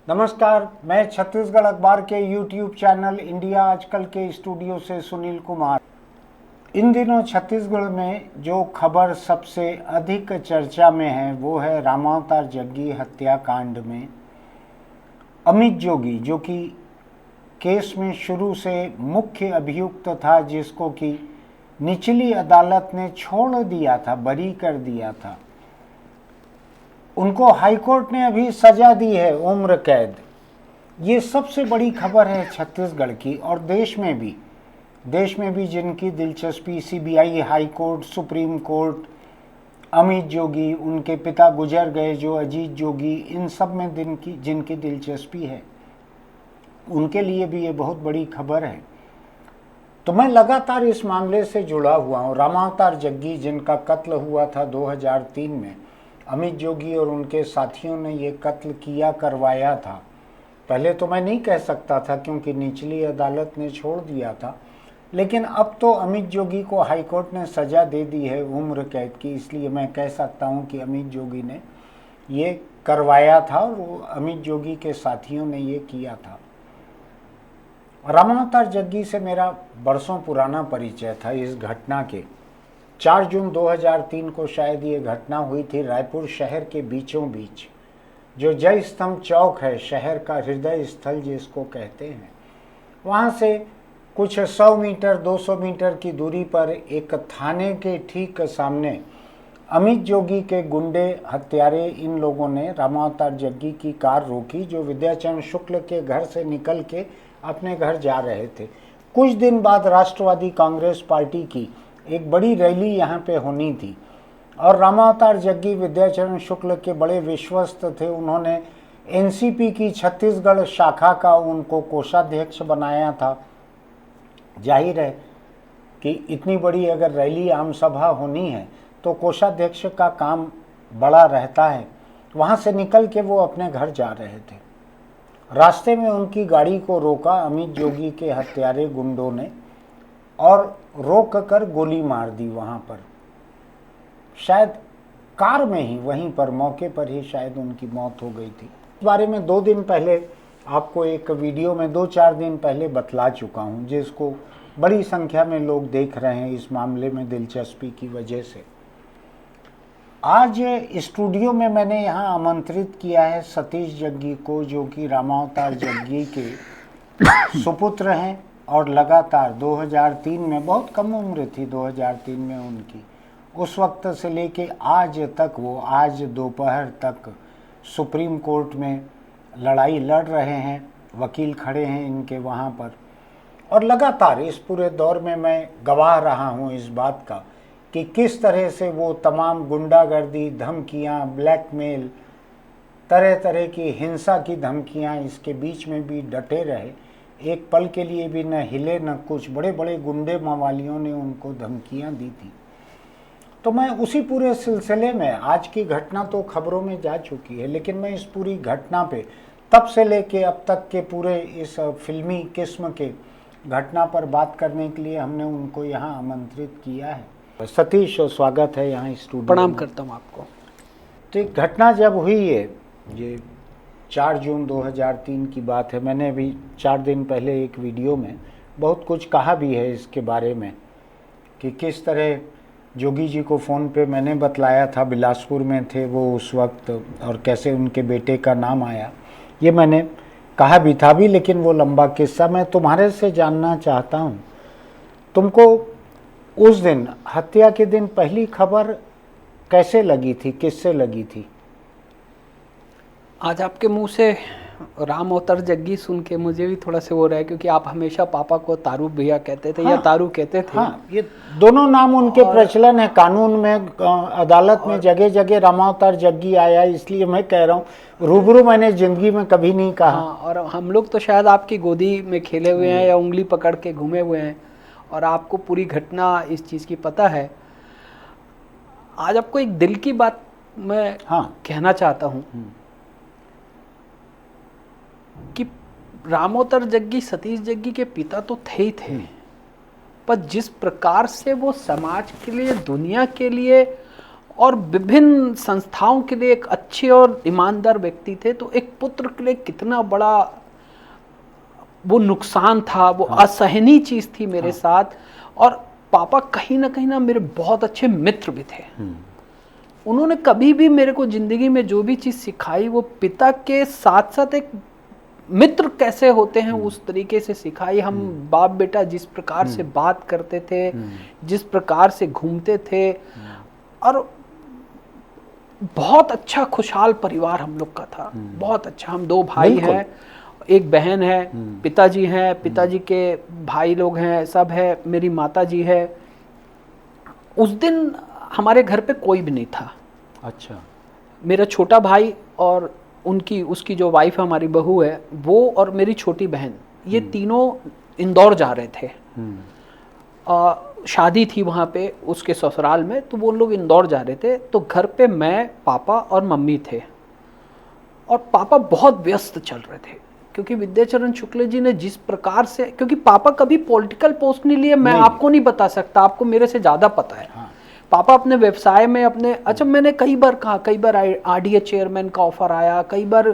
नमस्कार, मैं छत्तीसगढ़ अखबार के यूट्यूब चैनल इंडिया आजकल के स्टूडियो से सुनील कुमार। इन दिनों छत्तीसगढ़ में जो खबर सबसे अधिक चर्चा में है वो है रामावतार जग्गी हत्याकांड में अमित जोगी, जो कि केस में शुरू से मुख्य अभियुक्त था, जिसको कि निचली अदालत ने छोड़ दिया था, बरी कर दिया था। उनको हाईकोर्ट ने अभी सजा दी है, उम्र कैद। ये सबसे बड़ी खबर है छत्तीसगढ़ की और देश में भी जिनकी दिलचस्पी CBI, high court, supreme court, Amit Jogi, उनके पिता गुजर गए जो अजीत जोगी, इन सब में जिनकी दिलचस्पी है, उनके लिए भी ये बहुत बड़ी खबर है। तो मैं लगातार इस मामले से जुड़ा हुआ हूँ। रामावतार जग्गी, जिनका कत्ल हुआ था 2003 में, अमित जोगी और उनके साथियों ने ये कत्ल करवाया था। पहले तो मैं नहीं कह सकता था क्योंकि निचली अदालत ने छोड़ दिया था, लेकिन अब तो अमित जोगी को हाईकोर्ट ने सज़ा दे दी है उम्र कैद की, इसलिए मैं कह सकता हूँ कि अमित जोगी ने ये करवाया था और वो अमित जोगी के साथियों ने ये किया था। रामावतार जग्गी से मेरा बरसों पुराना परिचय था। इस घटना के 4 जून 2003 को शायद ये घटना हुई थी रायपुर शहर के बीचों बीच, जो जय स्तंभ चौक है, शहर का हृदय स्थल जिसको कहते हैं। वहाँ से कुछ 100 मीटर 200 मीटर की दूरी पर एक थाने के ठीक सामने अमित जोगी के गुंडे हत्यारे इन लोगों ने रामावतार जग्गी की कार रोकी, जो विद्याचरण शुक्ल के घर से निकल के अपने घर जा रहे थे। कुछ दिन बाद राष्ट्रवादी कांग्रेस पार्टी की एक बड़ी रैली यहाँ पे होनी थी और रामावतार जग्गी विद्याचरण शुक्ल के बड़े विश्वस्त थे। उन्होंने एनसीपी की छत्तीसगढ़ शाखा का उनको कोषाध्यक्ष बनाया था। जाहिर है कि इतनी बड़ी अगर रैली आम सभा होनी है तो कोषाध्यक्ष का काम बड़ा रहता है। वहाँ से निकल के वो अपने घर जा रहे थे। रास्ते में उनकी गाड़ी को रोका अमित जोगी के हत्यारे गुंडों ने और रोक कर गोली मार दी। वहाँ पर शायद कार में ही, वहीं पर मौके पर ही शायद उनकी मौत हो गई थी। इस बारे में 2 दिन पहले आपको एक वीडियो में 2-4 दिन पहले बतला चुका हूँ, जिसको बड़ी संख्या में लोग देख रहे हैं इस मामले में दिलचस्पी की वजह से। आज स्टूडियो में मैंने यहाँ आमंत्रित किया है सतीश जग्गी को, जो कि रामावतार जग्गी के सुपुत्र हैं और लगातार 2003 में, बहुत कम उम्र थी 2003 में उनकी, उस वक्त से लेके आज तक वो आज दोपहर तक सुप्रीम कोर्ट में लड़ाई लड़ रहे हैं। वकील खड़े हैं इनके वहाँ पर और लगातार इस पूरे दौर में मैं गवाह रहा हूँ इस बात का कि किस तरह से वो तमाम गुंडागर्दी, धमकियाँ, ब्लैकमेल, तरह तरह की हिंसा की धमकियाँ, इसके बीच में भी डटे रहे। एक पल के लिए भी न हिले न कुछ। बड़े बड़े गुंडे मवालियों ने उनको धमकियाँ दी थी। तो मैं उसी पूरे सिलसिले में, आज की घटना तो खबरों में जा चुकी है, लेकिन मैं इस पूरी घटना पे तब से लेके अब तक के पूरे इस फिल्मी किस्म के घटना पर बात करने के लिए हमने उनको यहाँ आमंत्रित किया है। सतीश, स्वागत है यहाँ स्टूडियो। प्रणाम करता हूँ आपको। तो एक घटना जब हुई है, ये 4 जून 2003 की बात है। मैंने अभी 4 दिन पहले एक वीडियो में बहुत कुछ कहा भी है इसके बारे में कि किस तरह जोगी जी को फ़ोन पे मैंने बतलाया था, बिलासपुर में थे वो उस वक्त, और कैसे उनके बेटे का नाम आया, ये मैंने कहा भी था भी, लेकिन वो लंबा किस्सा मैं तुम्हारे से जानना चाहता हूँ। तुमको उस दिन, हत्या के दिन, पहली खबर कैसे लगी थी, किससे लगी थी? आज आपके मुंह से रामावतार जग्गी सुन के मुझे भी थोड़ा से हो रहा है, क्योंकि आप हमेशा पापा को तारू भैया कहते थे। हाँ, या तारू कहते थे। हाँ, ये दोनों नाम उनके प्रचलन है कानून में, अदालत में जगह जगह रामावतार जग्गी आया, इसलिए मैं कह रहा हूँ। रूबरू मैंने जिंदगी में कभी नहीं कहा। हाँ, और हम लोग तो शायद आपकी गोदी में खेले हुए हैं या उंगली पकड़ के घूमे हुए हैं और आपको पूरी घटना इस चीज़ की पता है। आज आपको एक दिल की बात मैं कहना चाहता हूँ कि रामावतार जग्गी सतीश जग्गी के पिता तो थे ही थे, पर जिस प्रकार से वो समाज के लिए, दुनिया के लिए और विभिन्न संस्थाओं के लिए एक अच्छे और ईमानदार व्यक्ति थे। तो एक पुत्र के लिए कितना बड़ा वो नुकसान था, वो असहनीय चीज थी मेरे साथ। और पापा कहीं ना मेरे बहुत अच्छे मित्र भी थे। उन्होंने कभी भी मेरे को जिंदगी में जो भी चीज सिखाई वो पिता के साथ साथ एक मित्र कैसे होते हैं उस तरीके से सिखाई। हम बाप बेटा जिस प्रकार से बात करते थे, जिस प्रकार से घूमते थे, और बहुत अच्छा खुशहाल परिवार हम लोग का था, बहुत अच्छा। हम 2 भाई हैं, एक बहन है, पिताजी हैं, पिताजी के भाई लोग हैं, सब है, मेरी माता जी है। उस दिन हमारे घर पे कोई भी नहीं था। अच्छा। मेरा छोटा भाई और उसकी जो वाइफ है, हमारी बहू है, वो और मेरी छोटी बहन, ये तीनों इंदौर जा रहे थे। शादी थी वहाँ पे उसके ससुराल में, तो वो लोग इंदौर जा रहे थे। तो घर पे मैं, पापा और मम्मी थे। और पापा बहुत व्यस्त चल रहे थे, क्योंकि विद्याचरण शुक्ल जी ने जिस प्रकार से, क्योंकि पापा कभी पॉलिटिकल पोस्ट नहीं लिए, मैं आपको नहीं बता सकता, आपको मेरे से ज़्यादा पता है। पापा अपने व्यवसाय में अपने, अच्छा मैंने कई बार कहा, कई बार आरडीए चेयरमैन का ऑफर आया, कई बार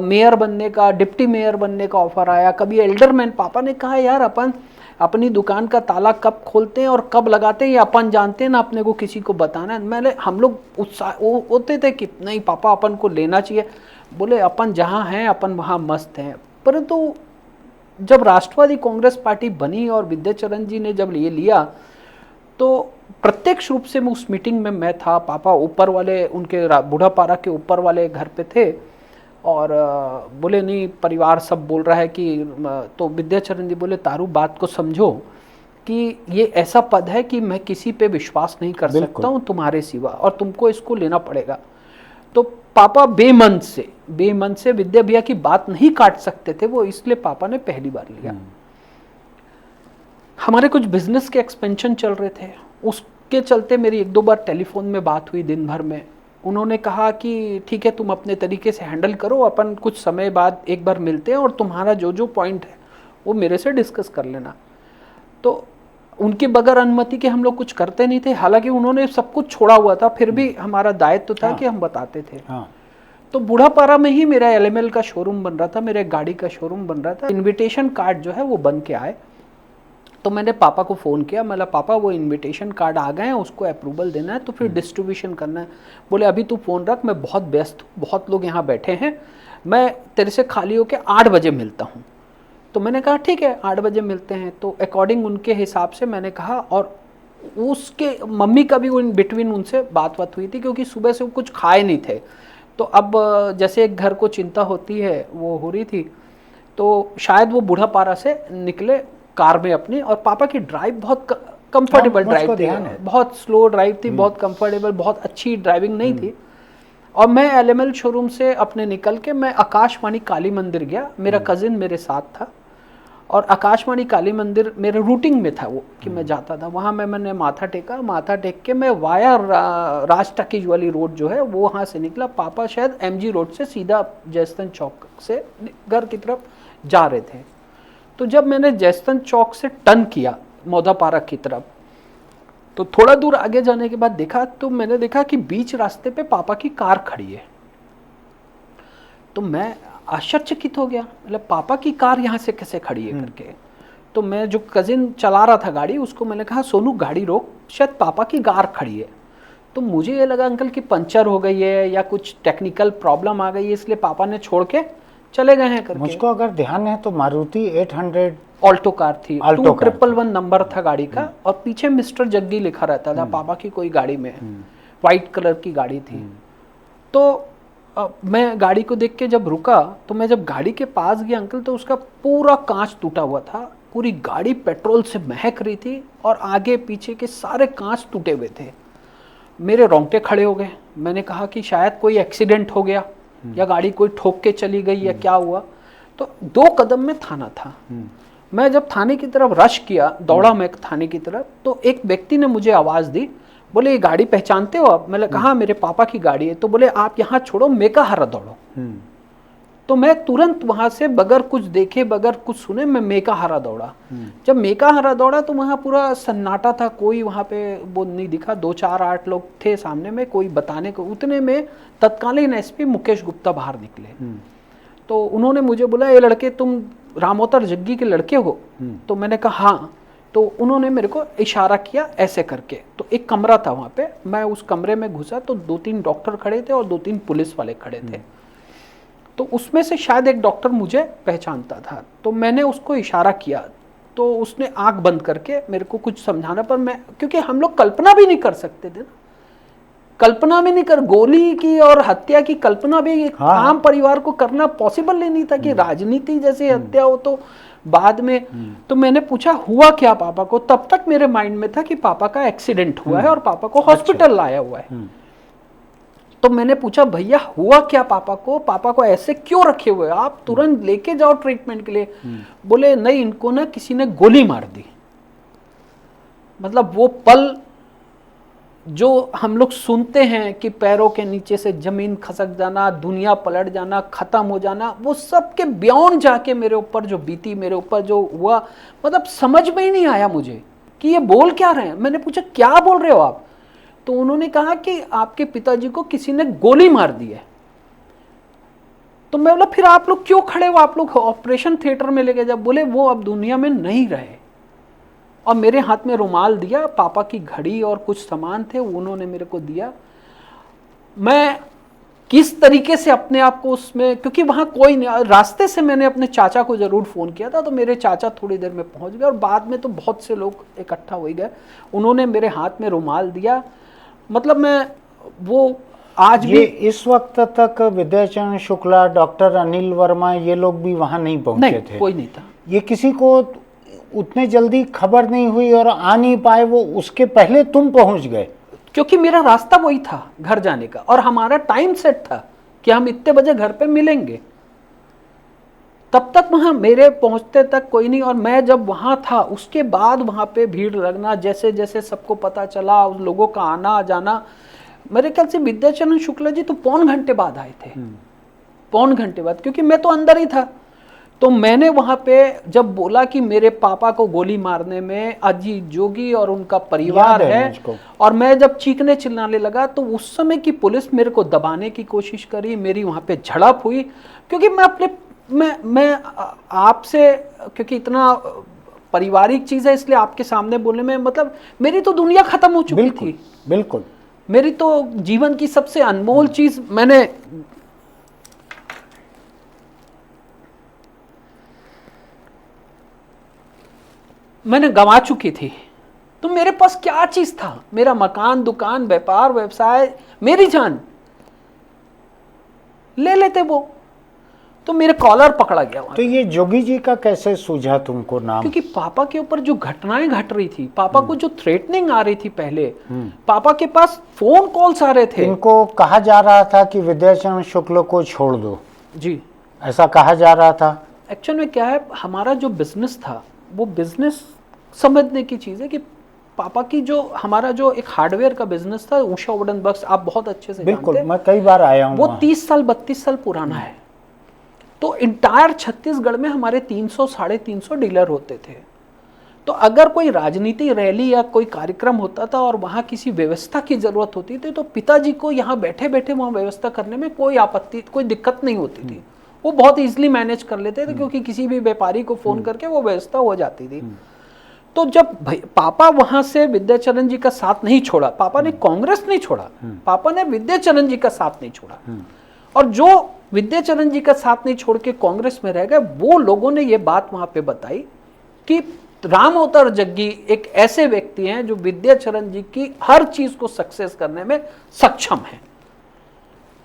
मेयर बनने का, डिप्टी मेयर बनने का ऑफर आया, कभी एल्डरमैन। पापा ने कहा यार अपन अपनी दुकान का ताला कब खोलते हैं और कब लगाते हैं ये अपन जानते हैं ना, अपने को किसी को बताना है। हम लोग उत्साह होते थे कि नहीं पापा अपन को लेना चाहिए। बोले अपन जहाँ हैं अपन वहाँ मस्त हैं। परंतु जब राष्ट्रवादी कांग्रेस पार्टी बनी और विद्याचरण जी ने जब ये लिया, तो प्रत्यक्ष रूप से मैं उस मीटिंग में मैं था। पापा ऊपर वाले उनके बूढ़ापारा के ऊपर वाले घर पे थे, और बोले नहीं परिवार सब बोल रहा है कि, तो विद्याचरण जी बोले तारू बात को समझो कि ये ऐसा पद है कि मैं किसी पे विश्वास नहीं कर सकता हूँ तुम्हारे सिवा, और तुमको इसको लेना पड़ेगा। तो पापा बेमन से विद्या भैया की बात नहीं काट सकते थे वो, इसलिए पापा ने पहली बार लिया। हमारे कुछ बिजनेस के एक्सपेंशन चल रहे थे, उसके चलते मेरी 1-2 बार टेलीफोन में बात हुई दिन भर में। उन्होंने कहा कि ठीक है तुम अपने तरीके से हैंडल करो, अपन कुछ समय बाद एक बार मिलते हैं और तुम्हारा जो जो पॉइंट है वो मेरे से डिस्कस कर लेना। तो उनके बगैर अनुमति के हम लोग कुछ करते नहीं थे। हालांकि उन्होंने सब कुछ छोड़ा हुआ था, फिर भी हमारा दायित्व था कि हम बताते थे। तो बूढ़ापारा में ही मेरा एलएमएल का शोरूम बन रहा था, मेरे गाड़ी का शोरूम बन रहा था। इन्विटेशन कार्ड जो है वो बन के आए, तो मैंने पापा को फ़ोन किया। मैं पापा वो इनविटेशन कार्ड आ गए हैं, उसको अप्रूवल देना है, तो फिर डिस्ट्रीब्यूशन करना है। बोले अभी तू फ़ोन रख, मैं बहुत व्यस्त हूँ, बहुत लोग यहाँ बैठे हैं, मैं तेरे से खाली होकर 8 बजे मिलता हूँ। तो मैंने कहा ठीक है 8 बजे मिलते हैं। तो अकॉर्डिंग उनके हिसाब से मैंने कहा, और उसके मम्मी का भी इन बिटवीन उनसे बात हुई थी, क्योंकि सुबह से वो कुछ खाए नहीं थे। तो अब जैसे एक घर को चिंता होती है वो हो रही थी। तो शायद वो बूढ़ापारा से निकले कार में अपनी, और पापा की ड्राइव बहुत कंफर्टेबल ड्राइव थी, बहुत स्लो ड्राइव थी, बहुत कंफर्टेबल, बहुत अच्छी ड्राइविंग नहीं थी। और मैं एलएमएल शोरूम से अपने निकल के मैं आकाशवाणी काली मंदिर गया। मेरा कजिन मेरे साथ था, और आकाशवाणी काली मंदिर मेरे रूटिंग में था वो, कि मैं जाता था वहाँ। मैंने माथा टेक के मैं वाया राज टकीज वाली रोड जो है वो वहाँ से निकला। पापा शायद एमजी रोड से सीधा जयस्तन चौक से घर की तरफ जा रहे थे। तो जब मैंने जयस्तन चौक से टर्न किया मौदापारा की तरफ, तो थोड़ा दूर आगे जाने के बाद देखा, तो मैंने देखा कि बीच रास्ते पे पापा की कार खड़ी है। तो मैं आश्चर्यचकित हो गया, मतलब पापा की कार यहाँ से कैसे खड़ी है करके। तो मैं जो कजिन चला रहा था गाड़ी, उसको मैंने कहा सोनू गाड़ी रोक, शायद पापा की कार खड़ी है। तो मुझे ये लगा अंकल कि पंचर हो गई है या कुछ टेक्निकल प्रॉब्लम आ गई है, इसलिए पापा ने छोड़ के चले गए हैं करके। मुझको अगर ध्यान है तो मारुति 800 ऑल्टो कार थी, 2111 नंबर था गाड़ी का, और पीछे मिस्टर जग्गी लिखा रहता था पापा की कोई गाड़ी में, वाइट कलर की गाड़ी थी। तो मैं गाड़ी को देख के जब रुका, तो मैं जब गाड़ी के पास गया अंकल, तो उसका पूरा कांच टूटा हुआ था, पूरी गाड़ी पेट्रोल से महक रही थी, और आगे पीछे के सारे कांच टूटे हुए थे। मेरे रोंगटे खड़े हो गए। मैंने कहा कि शायद कोई एक्सीडेंट हो गया, या गाड़ी कोई ठोक के चली गई, या क्या हुआ। तो 2 कदम में थाना था। मैं जब थाने की तरफ रश किया, दौड़ा मैं थाने की तरफ, तो एक व्यक्ति ने मुझे आवाज़ दी, बोले ये गाड़ी पहचानते हो आप? मैंने कहा मेरे पापा की गाड़ी है। तो बोले आप यहाँ छोड़ो, मेका हरा दौड़ो। तो मैं तुरंत वहां से बगैर कुछ देखे बगैर कुछ सुने मैं मेकाहारा दौड़ा। जब मेकाहारा दौड़ा तो वहां पूरा सन्नाटा था, कोई वहां पे वो नहीं दिखा, 2-4-8 लोग थे सामने में, कोई बताने को। उतने में तत्कालीन एसपी मुकेश गुप्ता बाहर निकले। तो उन्होंने मुझे बोला, ये लड़के तुम रामोतर जग्गी के लड़के हो? तो मैंने कहा हाँ। तो उन्होंने मेरे को इशारा किया ऐसे करके। तो एक कमरा था वहाँ पे, मैं उस कमरे में घुसा तो 2-3 डॉक्टर खड़े थे और 2-3 पुलिस वाले खड़े थे। तो उसमें से शायद एक डॉक्टर मुझे पहचानता था, तो मैंने उसको इशारा किया तो उसने आंख बंद करके मेरे को कुछ समझाना, पर मैं, क्योंकि हम लोग कल्पना भी नहीं कर सकते थे ना, कल्पना भी नहीं कर, गोली की और हत्या की कल्पना भी एक आम परिवार को करना पॉसिबल ही नहीं था कि राजनीति जैसी हत्या हो तो बाद में। तो मैंने पूछा हुआ क्या पापा को? तब तक मेरे माइंड में था कि पापा का एक्सीडेंट हुआ है और पापा को हॉस्पिटल लाया हुआ है। तो मैंने पूछा भैया हुआ क्या पापा को? पापा को ऐसे क्यों रखे हुए आप? तुरंत लेके जाओ ट्रीटमेंट के लिए। बोले नहीं, इनको ना किसी ने गोली मार दी। मतलब वो पल जो हम लोग सुनते हैं कि पैरों के नीचे से जमीन खसक जाना, दुनिया पलट जाना, खत्म हो जाना, वो सब के बियॉन्ड जाके मेरे ऊपर जो बीती, मेरे ऊपर जो हुआ, मतलब समझ में ही नहीं आया मुझे कि ये बोल क्या रहे हैं। मैंने पूछा क्या बोल रहे हो आप? तो उन्होंने कहा कि आपके पिताजी को किसी ने गोली मार दी है। तो मैं बोला फिर आप लोग क्यों खड़े हो? आप लोग ऑपरेशन थिएटर में लेके जाओ। बोले वो अब दुनिया में नहीं रहे। और मेरे हाथ में रुमाल दिया, पापा की घड़ी और कुछ सामान थे उन्होंने मेरे को दिया। मैं किस तरीके से अपने आप को उसमें, क्योंकि वहां कोई नहीं, रास्ते से मैंने अपने चाचा को जरूर फोन किया था, तो मेरे चाचा थोड़ी देर में पहुंच गए और बाद में तो बहुत से लोग इकट्ठा हो गए। उन्होंने मेरे हाथ में रुमाल दिया। मतलब मैं वो आज भी, इस वक्त तक विद्याचरण शुक्ला, डॉक्टर अनिल वर्मा, ये लोग भी वहां नहीं पहुंचे थे? कोई नहीं था। ये किसी को उतने जल्दी खबर नहीं हुई और आ नहीं पाए, वो उसके पहले तुम पहुंच गए? क्योंकि मेरा रास्ता वही था घर जाने का और हमारा टाइम सेट था कि हम इतने बजे घर पे मिलेंगे। तब तक वहां मेरे पहुंचते तक कोई नहीं। और मैं जब वहां था उसके बाद वहां पे भीड़ लगना, जैसे जैसे सबको पता चला, उन लोगों का आना जाना, मेरे ख्याल से विद्याचरण शुक्ला जी तो पौन घंटे बाद आए थे, पौन घंटे बाद, क्योंकि मैं तो अंदर ही था। तो मैंने वहां पे जब बोला कि मेरे पापा को गोली मारने में अजीत जोगी और उनका परिवार है, और मैं जब चीखने चिल्लाने लगा तो उस समय की पुलिस मेरे को दबाने की कोशिश करी, मेरी वहां पे झड़प हुई। क्योंकि मैं अपने मैं आपसे, क्योंकि इतना पारिवारिक चीज है इसलिए आपके सामने बोलने में, मतलब मेरी तो दुनिया खत्म हो चुकी थी। बिल्कुल। मेरी तो जीवन की सबसे अनमोल चीज मैंने गंवा चुकी थी। तो मेरे पास क्या चीज था? मेरा मकान, दुकान, व्यापार, व्यवसाय, मेरी जान ले लेते वो। तो मेरे कॉलर पकड़ा गया वहां। तो ये जोगी जी का कैसे सूझा तुमको नाम? क्योंकि पापा के ऊपर जो घटनाएं घट रही थी, पापा को जो थ्रेटनिंग आ रही थी पहले, पापा के पास फोन कॉल्स आ रहे थे। इनको कहा जा रहा था कि विद्याचरण शुक्ल को छोड़ दो जी, ऐसा कहा जा रहा था। एक्चुअल में क्या है, हमारा जो बिजनेस था वो बिजनेस समझने की चीज है कि पापा की जो हमारा जो एक हार्डवेयर का बिजनेस था, उषा वुडन वर्क्स, आप बहुत अच्छे से बिल्कुल, जानते हैं। मैं कई बार आया हूं। वो 30 साल 32 साल पुराना है। तो इंटायर छत्तीसगढ़ में हमारे 300-350 डीलर होते थे। तो अगर कोई राजनीति रैली या कोई कार्यक्रम होता था और वहां किसी व्यवस्था की जरूरत होती थी, तो पिताजी को यहाँ बैठे बैठे वहां व्यवस्था करने में कोई आपत्ति, कोई दिक्कत नहीं होती थी। वो बहुत इजीली मैनेज कर लेते थे, क्योंकि किसी भी व्यापारी को फोन करके वो व्यवस्था हो जाती थी। तो जब पापा वहां से विद्याचरण जी का साथ नहीं छोड़ा, पापा ने कांग्रेस नहीं छोड़ा, पापा ने विद्याचरण जी का साथ नहीं छोड़ा, और जो विद्याचरण जी का साथ नहीं छोड़ के कांग्रेस में रह गए, वो लोगों ने ये बात वहां पे बताई कि रामोतर जग्गी एक ऐसे व्यक्ति हैं जो विद्याचरण जी की हर चीज को सक्सेस करने में सक्षम है।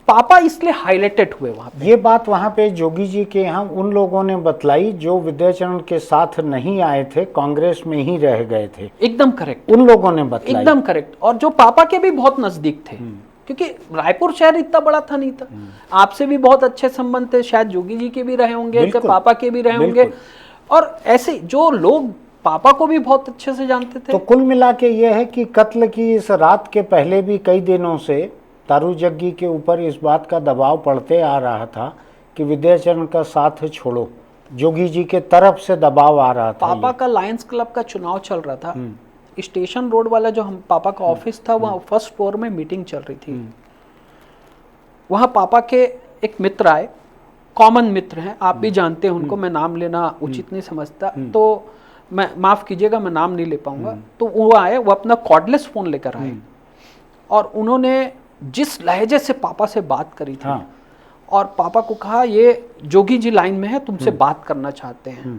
पापा इसलिए हाईलाइटेड हुए वहां पे। ये बात वहां पे जोगी जी के यहाँ उन लोगों ने बतलाई जो विद्याचरण के साथ नहीं आए थे, कांग्रेस में ही रह गए थे। एकदम करेक्ट, उन लोगों ने बतलाई, एकदम करेक्ट। और जो पापा के भी बहुत नजदीक थे, क्योंकि रायपुर शहर इतना बड़ा था नहीं था। आपसे भी बहुत अच्छे संबंध थे, शायद जोगी जी के भी रहे होंगे, पापा के भी रहे होंगे, और ऐसे जो लोग पापा को भी बहुत अच्छे से जानते थे। तो कुल मिला के ये है कि कत्ल की इस रात के पहले भी कई दिनों से तारू जग्गी के ऊपर इस बात का दबाव पड़ते आ रहा था कि विद्याचरण का साथ छोड़ो, जोगी जी के तरफ से दबाव आ रहा था? पापा का लायंस क्लब का चुनाव चल रहा था, स्टेशन रोड वाला जो हम पापा का ऑफिस था वहाँ फर्स्ट फ्लोर में मीटिंग चल रही थी। वहाँ पापा के एक मित्र आए, कॉमन मित्र हैं, आप भी जानते हैं उनको, मैं नाम लेना उचित नहीं समझता, तो मैं माफ कीजिएगा, मैं नाम नहीं ले पाऊंगा। तो वो आए, वो अपना कॉर्डलेस फोन लेकर आए और उन्होंने जिस लहजे से पापा से बात करी थी, और पापा को कहा ये जोगी जी लाइन में है, तुमसे बात करना चाहते हैं।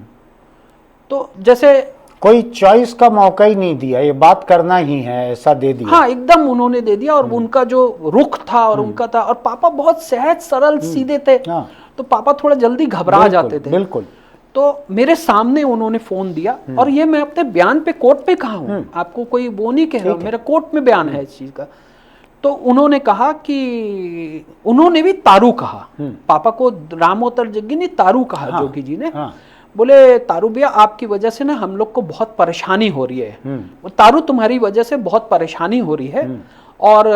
तो जैसे कोई चॉइस का मौका ही नहीं दिया, ये बात करना ही है, ऐसा दे दिया। हाँ, एकदम उन्होंने दे दिया। और उनका जो रुख था और उनका था, और पापा बहुत सहज सरल सीधे थे, तो पापा थोड़ा जल्दी घबरा जाते थे। बिल्कुल। तो मेरे सामने उन्होंने फोन दिया, और ये मैं अपने बयान पे कोर्ट पे कहा हूँ, आपको कोई वो नहीं कह रहा, मेरा कोर्ट में बयान है इस चीज का। तो उन्होंने कहा कि उन्होंने भी तारू कहा, पापा को रामोतर जग्गी ने तारू कहा, जोगी जी ने। बोले तारू भैया आपकी वजह से ना हम लोग को बहुत परेशानी हो रही है, तारू तुम्हारी वजह से बहुत परेशानी हो रही है, और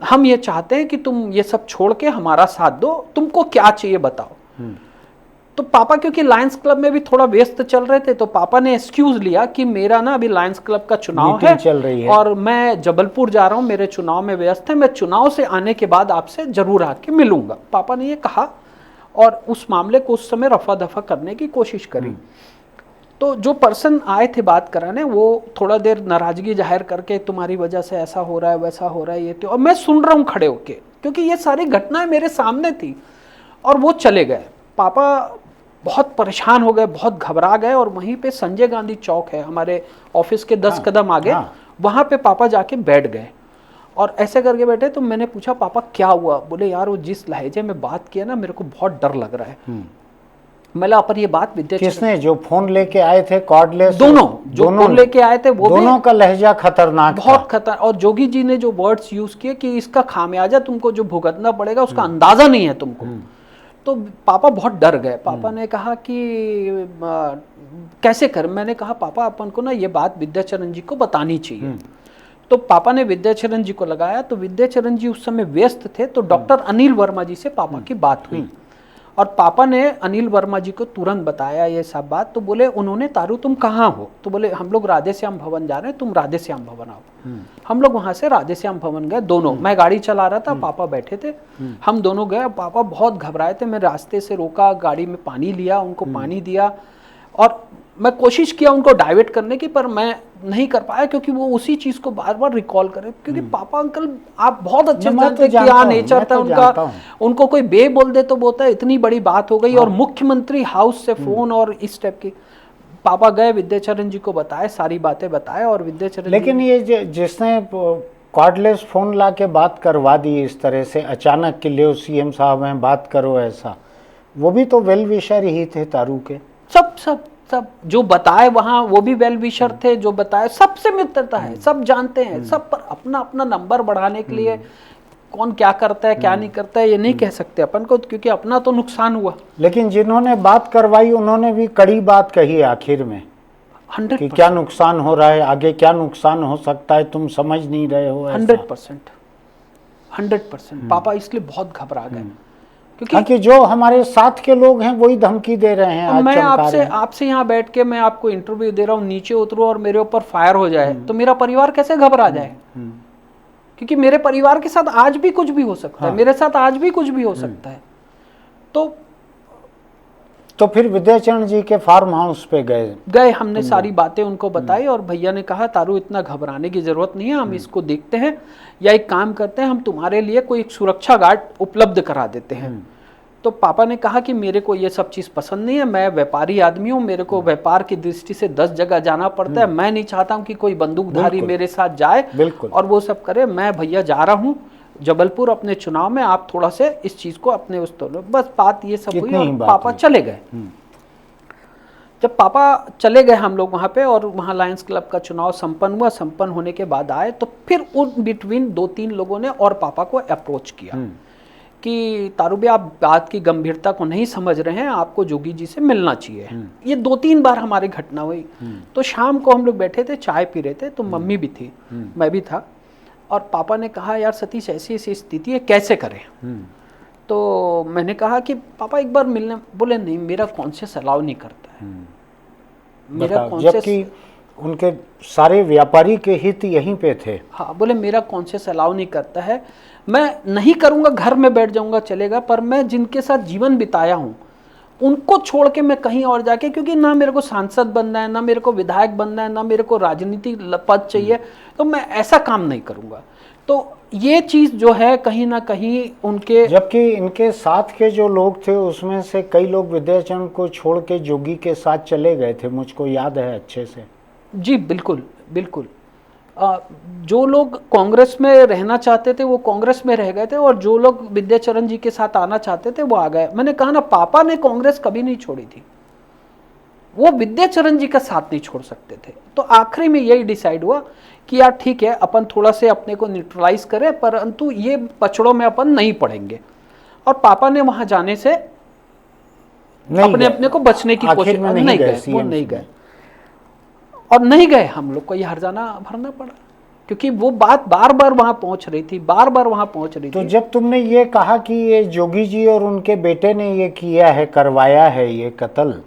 हम ये चाहते हैं कि तुम ये सब छोड़ के हमारा साथ दो, तुमको क्या चाहिए बताओ। तो पापा क्योंकि लायंस क्लब में भी थोड़ा व्यस्त चल रहे थे, तो पापा ने एक्सक्यूज लिया कि मेरा ना अभी लायंस क्लब का चुनाव है, चल रही है और मैं जबलपुर जा रहा हूँ, मेरे चुनाव में व्यस्त है, मैं चुनाव से आने के बाद आपसे जरूर आके मिलूंगा। पापा ने ये कहा और उस मामले को उस समय रफा दफा करने की कोशिश करी। तो जो पर्सन आए थे बात कराने, वो थोड़ा देर नाराजगी जाहिर करके तुम्हारी वजह से ऐसा हो रहा है, वैसा हो रहा है, ये तो, और मैं सुन रहा हूँ खड़े होके, क्योंकि ये सारी घटनाएं मेरे सामने थी, और वो चले गए। पापा बहुत परेशान हो गए, बहुत घबरा गए, और वहीं पे संजय गांधी चौक है हमारे ऑफिस के 10 कदम आगे, वहां पे पापा जाके बैठ गए और ऐसे करके बैठे। तो मैंने पूछा पापा क्या हुआ? बोले यार वो जिस लहजे में बात किया ना, मेरे को बहुत डर लग रहा है। मैं पर ये बात विद्याचरण, किसने? जो फोन लेके आए थे कॉर्डलेस? दोनों जो फोन लेके आए थे, वो दोनों का लहजा खतरनाक, बहुत खतरनाक। और जोगी जी ने जो वर्ड्स यूज किए कि इसका खामियाजा तुमको जो भुगतना पड़ेगा उसका अंदाजा नहीं है तुमको। तो पापा बहुत डर गए। पापा ने कहा कि कैसे कर? मैंने कहा पापा अपन को ना ये बात विद्याचरण जी को बतानी चाहिए। तो पापा ने विद्याचरण जी को लगाया, तो विद्याचरण जी उस समय व्यस्त थे, तो डॉक्टर अनिल वर्मा जी से पापा की बात हुई, और पापा ने अनिल वर्मा जी को तुरंत बताया ये सब बात। तो बोले उन्होंने तारू तुम कहाँ हो? तो बोले हम लोग राधेश्याम भवन जा रहे हैं, तुम राधेश्याम भवन आओ। हम लोग वहां से राधेश्याम भवन गए दोनों। मैं गाड़ी चला रहा था, पापा बैठे थे, हम दोनों गए। पापा बहुत घबराए थे, मैं रास्ते से रोका, गाड़ी में पानी लिया, उनको पानी दिया, और मैं कोशिश किया उनको डाइवर्ट करने की, पर मैं नहीं कर पाया, क्योंकि वो उसी चीज को बार बार रिकॉल करे। क्योंकि पापा अंकल आप बहुत अच्छे जानते हैं क्या नेचर था उनका। उनको कोई बे बोल दे तो बोलता है इतनी बड़ी बात हो गई, और मुख्यमंत्री हाउस से फोन और इस टाइप की। पापा गए, विद्याचरण जी को बताए, सारी बातें बताए, और विद्याचरण लेकिन ये जिसने कॉर्डलेस फोन ला के बात करवा दी इस तरह से अचानक के लिए सीएम साहब हैं बात करो ऐसा, वो भी तो वेल विशर ही थे तारू के। सब सब सब जो बताए वहां, वो भी वेल विशर थे, जो बताए सबसे मित्रता है, सब जानते हैं, सब पर अपना अपना नंबर बढ़ाने के लिए कौन क्या करता है क्या नहीं करता है ये नहीं कह सकते अपन को, क्योंकि अपना तो नुकसान हुआ। लेकिन जिन्होंने बात करवाई उन्होंने भी कड़ी बात कही आखिर में, 100% कि क्या नुकसान हो रहा है, आगे क्या नुकसान हो सकता है, तुम समझ नहीं रहे हो। 100% पापा इसलिए बहुत घबरा गए, क्योंकि जो हमारे साथ के लोग हैं वही धमकी दे रहे हैं। आज मैं आपसे यहाँ बैठ के मैं आपको इंटरव्यू दे रहा हूँ, नीचे उतरो और मेरे ऊपर फायर हो जाए, तो मेरा परिवार कैसे घबरा जाए? क्योंकि मेरे परिवार के साथ आज भी कुछ भी हो सकता है, मेरे साथ आज भी कुछ भी हो सकता है। तो फिर विद्याचरण जी के फार्म हाउस पे गए, हमने सारी बातें उनको बताई, और भैया ने कहा तारू इतना घबराने की जरूरत नहीं है, हम इसको देखते हैं, या एक काम करते हैं, हम तुम्हारे लिए कोई एक सुरक्षा गार्ड उपलब्ध करा देते हैं। तो पापा ने कहा कि मेरे को ये सब चीज़ पसंद नहीं है, मैं व्यापारी आदमी हूँ, मेरे को व्यापार की दृष्टि से 10 जगह जाना पड़ता है, मैं नहीं चाहता हूँ कि कोई बंदूकधारी मेरे साथ जाए और वो सब करे। मैं भैया जा रहा हूँ जबलपुर अपने चुनाव में, आप थोड़ा से इस चीज़ को अपने उस तो बस बात ये सब हुई, और पापा चले गए। जब पापा चले गए हम लोग वहाँ पे, और वहाँ लायंस क्लब का चुनाव संपन्न हुआ। संपन्न होने के बाद आए, तो फिर उन बिटवीन 2-3 लोगों ने और पापा को अप्रोच किया कि तारू भैया आप बात की गंभीरता को नहीं समझ रहे हैं, आपको जोगी जी से मिलना चाहिए। ये 2-3 बार हमारी घटना हुई। तो शाम को हम लोग बैठे थे, चाय पी रहे थे, तो मम्मी भी थी, मैं भी था, और पापा ने कहा यार सतीश ऐसी ऐसी स्थिति है, कैसे करें? तो मैंने कहा कि पापा एक बार मिलने, बोले नहीं मेरा कॉन्शियस अलाउ नहीं करता है। मेरा बताओ, कॉन्शियस, जबकि उनके सारे व्यापारी के हित यहीं पे थे। हाँ बोले मेरा कॉन्शियस अलाउ नहीं करता है, मैं नहीं करूँगा, घर में बैठ जाऊँगा चलेगा, पर मैं जिनके साथ जीवन बिताया हूँ उनको छोड़ के मैं कहीं और जाके, क्योंकि ना मेरे को सांसद बनना है, ना मेरे को विधायक बनना है, ना मेरे को राजनीति पद चाहिए, तो मैं ऐसा काम नहीं करूँगा। तो ये चीज़ जो है कहीं ना कहीं उनके, जबकि इनके साथ के जो लोग थे उसमें से कई लोग विद्याचरण को छोड़ के जोगी के साथ चले गए थे, मुझको याद है अच्छे से। जी बिल्कुल बिल्कुल, जो लोग कांग्रेस में रहना चाहते थे वो कांग्रेस में रह गए थे, और जो लोग विद्याचरण जी के साथ आना चाहते थे वो आ गए। मैंने कहा ना, पापा ने कांग्रेस कभी नहीं छोड़ी थी, वो विद्याचरण जी का साथ नहीं छोड़ सकते थे। तो आखिरी में यही डिसाइड हुआ कि यार ठीक है, अपन थोड़ा से अपने को न्यूट्रलाइज करें, परंतु ये पचड़ों में अपन नहीं पड़ेंगे। और पापा ने वहां जाने से अपने अपने को बचने की कोशिश, नहीं गए, वो नहीं गए, और नहीं गए, हम लोग को ये हर्जाना भरना पड़ा, क्योंकि वो बात बार बार वहां पहुंच रही थी, बार बार वहां पहुंच रही थी। तो जब तुमने ये कहा कि ये जोगी जी और उनके बेटे ने ये किया है, करवाया है ये कत्ल,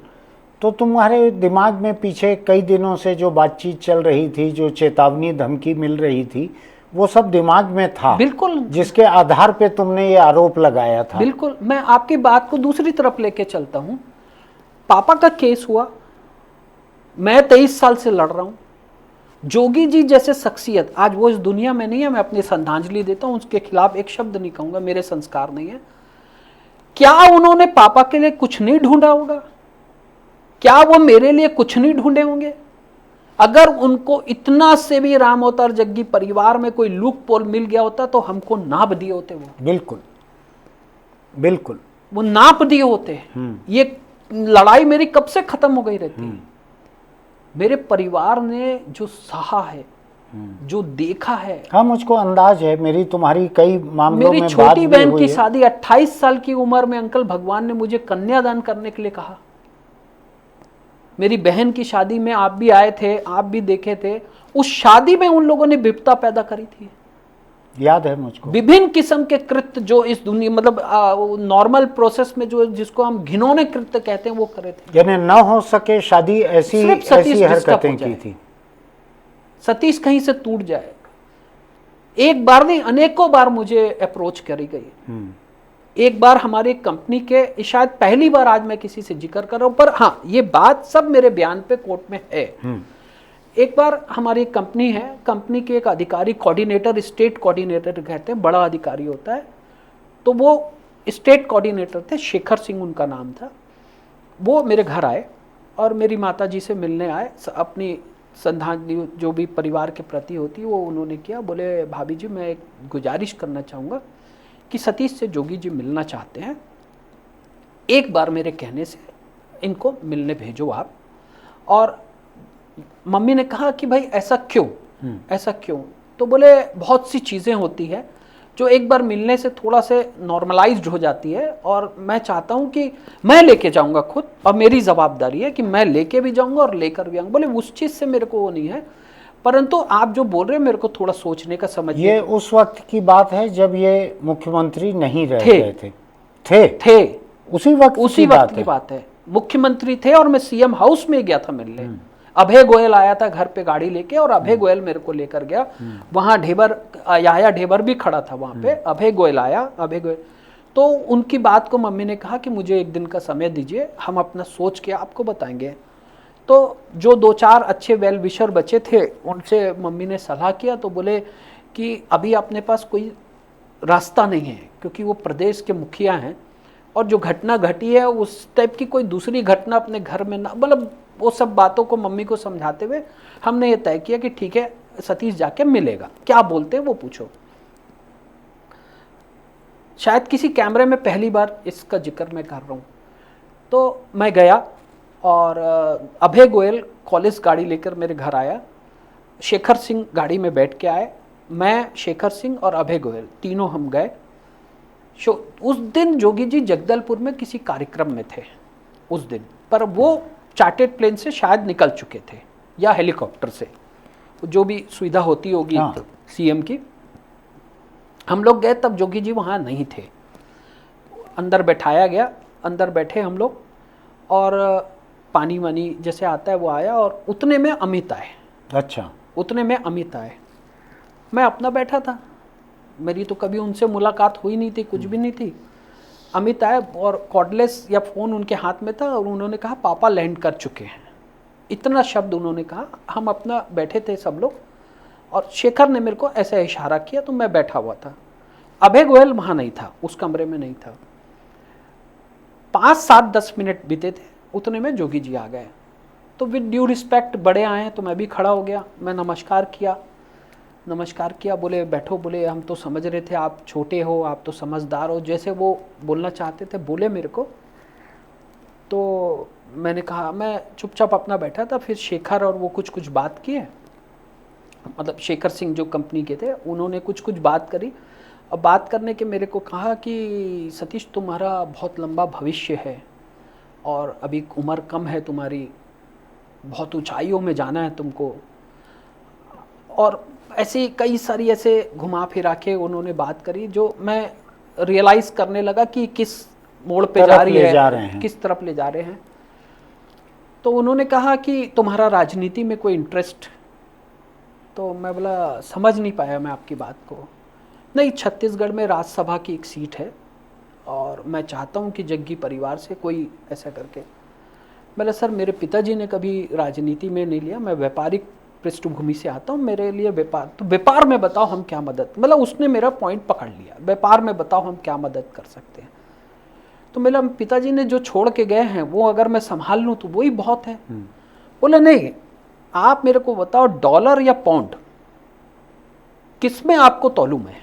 तो तुम्हारे दिमाग में पीछे कई दिनों से जो बातचीत चल रही थी, जो चेतावनी धमकी मिल रही थी, वो सब दिमाग में था? बिल्कुल, जिसके आधार पे तुमने ये आरोप लगाया था। बिल्कुल। मैं आपकी बात को दूसरी तरफ लेके चलता हूं। पापा का केस हुआ, मैं 23 साल से लड़ रहा हूं। जोगी जी जैसे शख्सियत आज वो इस दुनिया में नहीं है, मैं अपनी श्रद्धांजलि देता हूं, उसके खिलाफ एक शब्द नहीं कहूंगा, मेरे संस्कार नहीं है। क्या उन्होंने पापा के लिए कुछ नहीं ढूंढा होगा? क्या वो मेरे लिए कुछ नहीं ढूंढे होंगे? अगर उनको इतना से भी राम अवतार जग्गी परिवार में कोई लूप पोल मिल गया होता तो हमको नाप दिए होते। वो बिल्कुल बिल्कुल, वो नाप दिए होते। ये लड़ाई मेरी कब से खत्म हो गई रहती। मेरे परिवार ने जो सहा है, जो देखा है, हाँ मुझको अंदाज है, मेरी तुम्हारी कई मामलों मेरी में छोटी बहन की शादी 28 साल की उम्र में अंकल भगवान ने मुझे कन्यादान करने के लिए कहा। मेरी बहन की शादी में आप भी आए थे, आप भी देखे थे, उस शादी में उन लोगों ने विपत्ता पैदा करी थी। याद है मुझको। विभिन्न किस्म के कृत्य जो इस दुनिया, मतलब नॉर्मल प्रोसेस में जो जिसको हम घिनौने कृत्य कहते हैं वो करे थे। यानी न हो सके शादी, ऐसी हरकतें की थी। सतीश कहीं से टूट जाए, एक बार नहीं अनेकों बार मुझे अप्रोच करी गई। एक बार हमारी कंपनी के, शायद पहली बार आज मैं किसी से जिक्र कर रहा हूं, पर हाँ ये बात सब मेरे बयान पे कोर्ट में है। एक बार हमारी कंपनी है, कंपनी के एक अधिकारी, कोऑर्डिनेटर, स्टेट कोऑर्डिनेटर कहते हैं, बड़ा अधिकारी होता है, तो वो स्टेट कोऑर्डिनेटर थे, शेखर सिंह उनका नाम था। वो मेरे घर आए और मेरी माता जी से मिलने आए, अपनी श्रद्धांजलि जो भी परिवार के प्रति होती वो उन्होंने किया। बोले भाभी जी मैं एक गुजारिश करना चाहूँगा कि सतीश से जोगी जी मिलना चाहते हैं, एक बार मेरे कहने से इनको मिलने भेजो आप। और मम्मी ने कहा कि भाई ऐसा क्यों, ऐसा क्यों? तो बोले बहुत सी चीज़ें होती है जो एक बार मिलने से थोड़ा से नॉर्मलाइज्ड हो जाती है, और मैं चाहता हूँ कि मैं लेके जाऊँगा खुद, और मेरी जवाबदारी है कि मैं लेके भी जाऊँगा और लेकर भी आऊँगा। बोले उस चीज़ से मेरे को वो नहीं है, परंतु आप जो बोल रहे हैं मेरे को थोड़ा सोचने का समय। ये उस वक्त की बात है जब ये मुख्यमंत्री नहीं रह गए थे। उसी वक्त की बात है। मुख्यमंत्री थे और मैं सीएम हाउस में गया था मिलने। अभय गोयल आया था घर पे गाड़ी लेके, और अभय गोयल मेरे को लेकर गया। वहां ढेबर, याया ढेबर भी खड़ा था वहां पे। अभय गोयल आया, अभय गोयल, तो उनकी बात को मम्मी ने कहा कि मुझे एक दिन का समय दीजिए, हम अपना सोच के आपको बताएंगे। तो जो 2-4 अच्छे वेल विशर बचे थे उनसे मम्मी ने सलाह किया, तो बोले कि अभी अपने पास कोई रास्ता नहीं है, क्योंकि वो प्रदेश के मुखिया हैं, और जो घटना घटी है उस टाइप की कोई दूसरी घटना अपने घर में ना, मतलब वो सब बातों को मम्मी को समझाते हुए हमने ये तय किया कि ठीक है सतीश जाके मिलेगा, क्या बोलते हैं वो पूछो। शायद किसी कैमरे में पहली बार इसका जिक्र मैं कर रहा हूँ। तो मैं गया और अभय गोयल कॉलेज गाड़ी लेकर मेरे घर आया, शेखर सिंह गाड़ी में बैठ के आए, मैं, शेखर सिंह और अभय गोयल तीनों हम गए। उस दिन जोगी जी जगदलपुर में किसी कार्यक्रम में थे उस दिन, पर वो चार्टेड प्लेन से शायद निकल चुके थे या हेलीकॉप्टर से, जो भी सुविधा होती होगी सीएम की। हम लोग गए तब जोगी जी वहाँ नहीं थे। अंदर बैठाया गया, अंदर बैठे हम लोग, और पानी वानी जैसे आता है वो आया, और उतने में अमित आए। अच्छा। उतने में अमित आए, मैं अपना बैठा था, मेरी तो कभी उनसे मुलाकात हुई नहीं थी, कुछ भी नहीं थी। अमित आए और कॉर्डलेस या फ़ोन उनके हाथ में था, और उन्होंने कहा पापा लैंड कर चुके हैं, इतना शब्द उन्होंने कहा। हम अपना बैठे थे सब लोग, और शेखर ने मेरे को ऐसा इशारा किया, तो मैं बैठा हुआ था। अभय गोयल वहाँ नहीं था, उस कमरे में नहीं था। 5, 7, 10 मिनट बीते थे, उतने में जोगी जी आ गए। तो विद ड्यू रिस्पेक्ट, बड़े आए हैं तो मैं भी खड़ा हो गया, मैं नमस्कार किया, बोले बैठो, बोले हम तो समझ रहे थे आप छोटे हो, आप तो समझदार हो, जैसे वो बोलना चाहते थे बोले मेरे को। तो मैंने कहा, मैं चुपचाप अपना बैठा था। फिर शेखर और वो कुछ बात किए, मतलब शेखर सिंह जो कंपनी के थे, उन्होंने कुछ बात करी। और बात करने के मेरे को कहा कि सतीश तुम्हारा बहुत लंबा भविष्य है, और अभी उम्र कम है तुम्हारी, बहुत ऊंचाइयों में जाना है तुमको। और ऐसे कई सारी ऐसे घुमा फिरा के उन्होंने बात करी, जो मैं रियलाइज करने लगा कि किस मोड़ पे जा रही है, किस तरफ ले जा रहे हैं। तो उन्होंने कहा कि तुम्हारा राजनीति में कोई इंटरेस्ट? तो मैं बोला समझ नहीं पाया मैं आपकी बात को। नहीं, छत्तीसगढ़ में राज्यसभा की एक सीट है, और मैं चाहता हूँ कि जग्गी परिवार से कोई ऐसा करके। बोला सर मेरे पिताजी ने कभी राजनीति में नहीं लिया, मैं व्यापारिक पृष्ठभूमि से आता हूँ, मेरे लिए व्यापार, तो व्यापार में बताओ हम क्या मदद, मतलब उसने मेरा पॉइंट पकड़ लिया, व्यापार में बताओ हम क्या मदद कर सकते हैं। तो मेरा पिताजी ने जो छोड़ के गए हैं वो अगर मैं संभाल लूँ तो वही बहुत है। बोला नहीं, आप मेरे को बताओ डॉलर या पाउंड, किसमें आपको तौलूं मैं?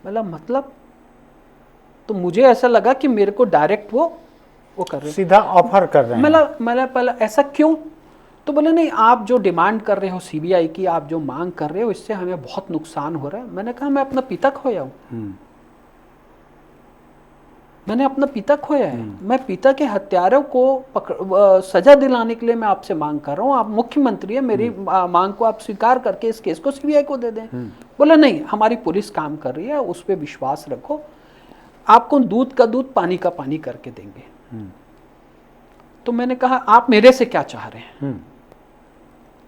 मतलब, तो मुझे ऐसा लगा कि मेरे को डायरेक्ट वो कर रहे, सीधा ऑफर कर रहे हैं। मतलब पहले ऐसा क्यों? तो बोले नहीं, आप जो डिमांड कर रहे हो सीबीआई की, आप जो मांग कर रहे हो, इससे हमें बहुत नुकसान हो रहा है। मैंने कहा मैं अपना पिता खोया हूं, मैंने अपना पिता खोया है, मैं पिता के हत्यारों को सजा दिलाने के लिए मैं आपसे मांग कर रहा हूँ। आप मुख्यमंत्री है, मेरी मांग को आप स्वीकार करके इस केस को सीबीआई को दे दें। बोला नहीं, हमारी पुलिस काम कर रही है, उस पर विश्वास रखो, आपको दूध का दूध पानी का पानी करके देंगे। तो मैंने कहा आप मेरे से क्या चाह रहे हैं?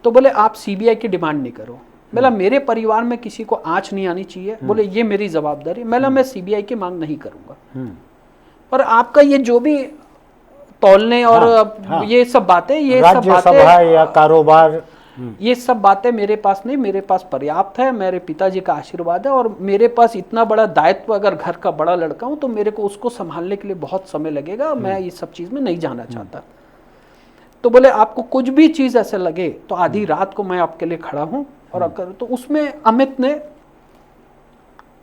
तो बोले आप सीबीआई की डिमांड नहीं करो। बोला मेरे परिवार में किसी को आंच नहीं आनी चाहिए, बोले ये मेरी जवाबदारी। मैं सीबीआई की मांग नहीं करूंगा, पर आपका ये जो भी तौलने और ये सब बातें, ये सब बातें या कारोबार, ये सब बातें मेरे पास नहीं, मेरे पास पर्याप्त है, मेरे पिताजी का आशीर्वाद है, और मेरे पास इतना बड़ा दायित्व, अगर घर का बड़ा लड़का हूं तो मेरे को उसको संभालने के लिए बहुत समय लगेगा, मैं ये सब चीज में नहीं जाना चाहता। तो बोले आपको कुछ भी चीज ऐसे लगे तो आधी रात को मैं आपके लिए खड़ा हूं। और अगर तो उसमें अमित ने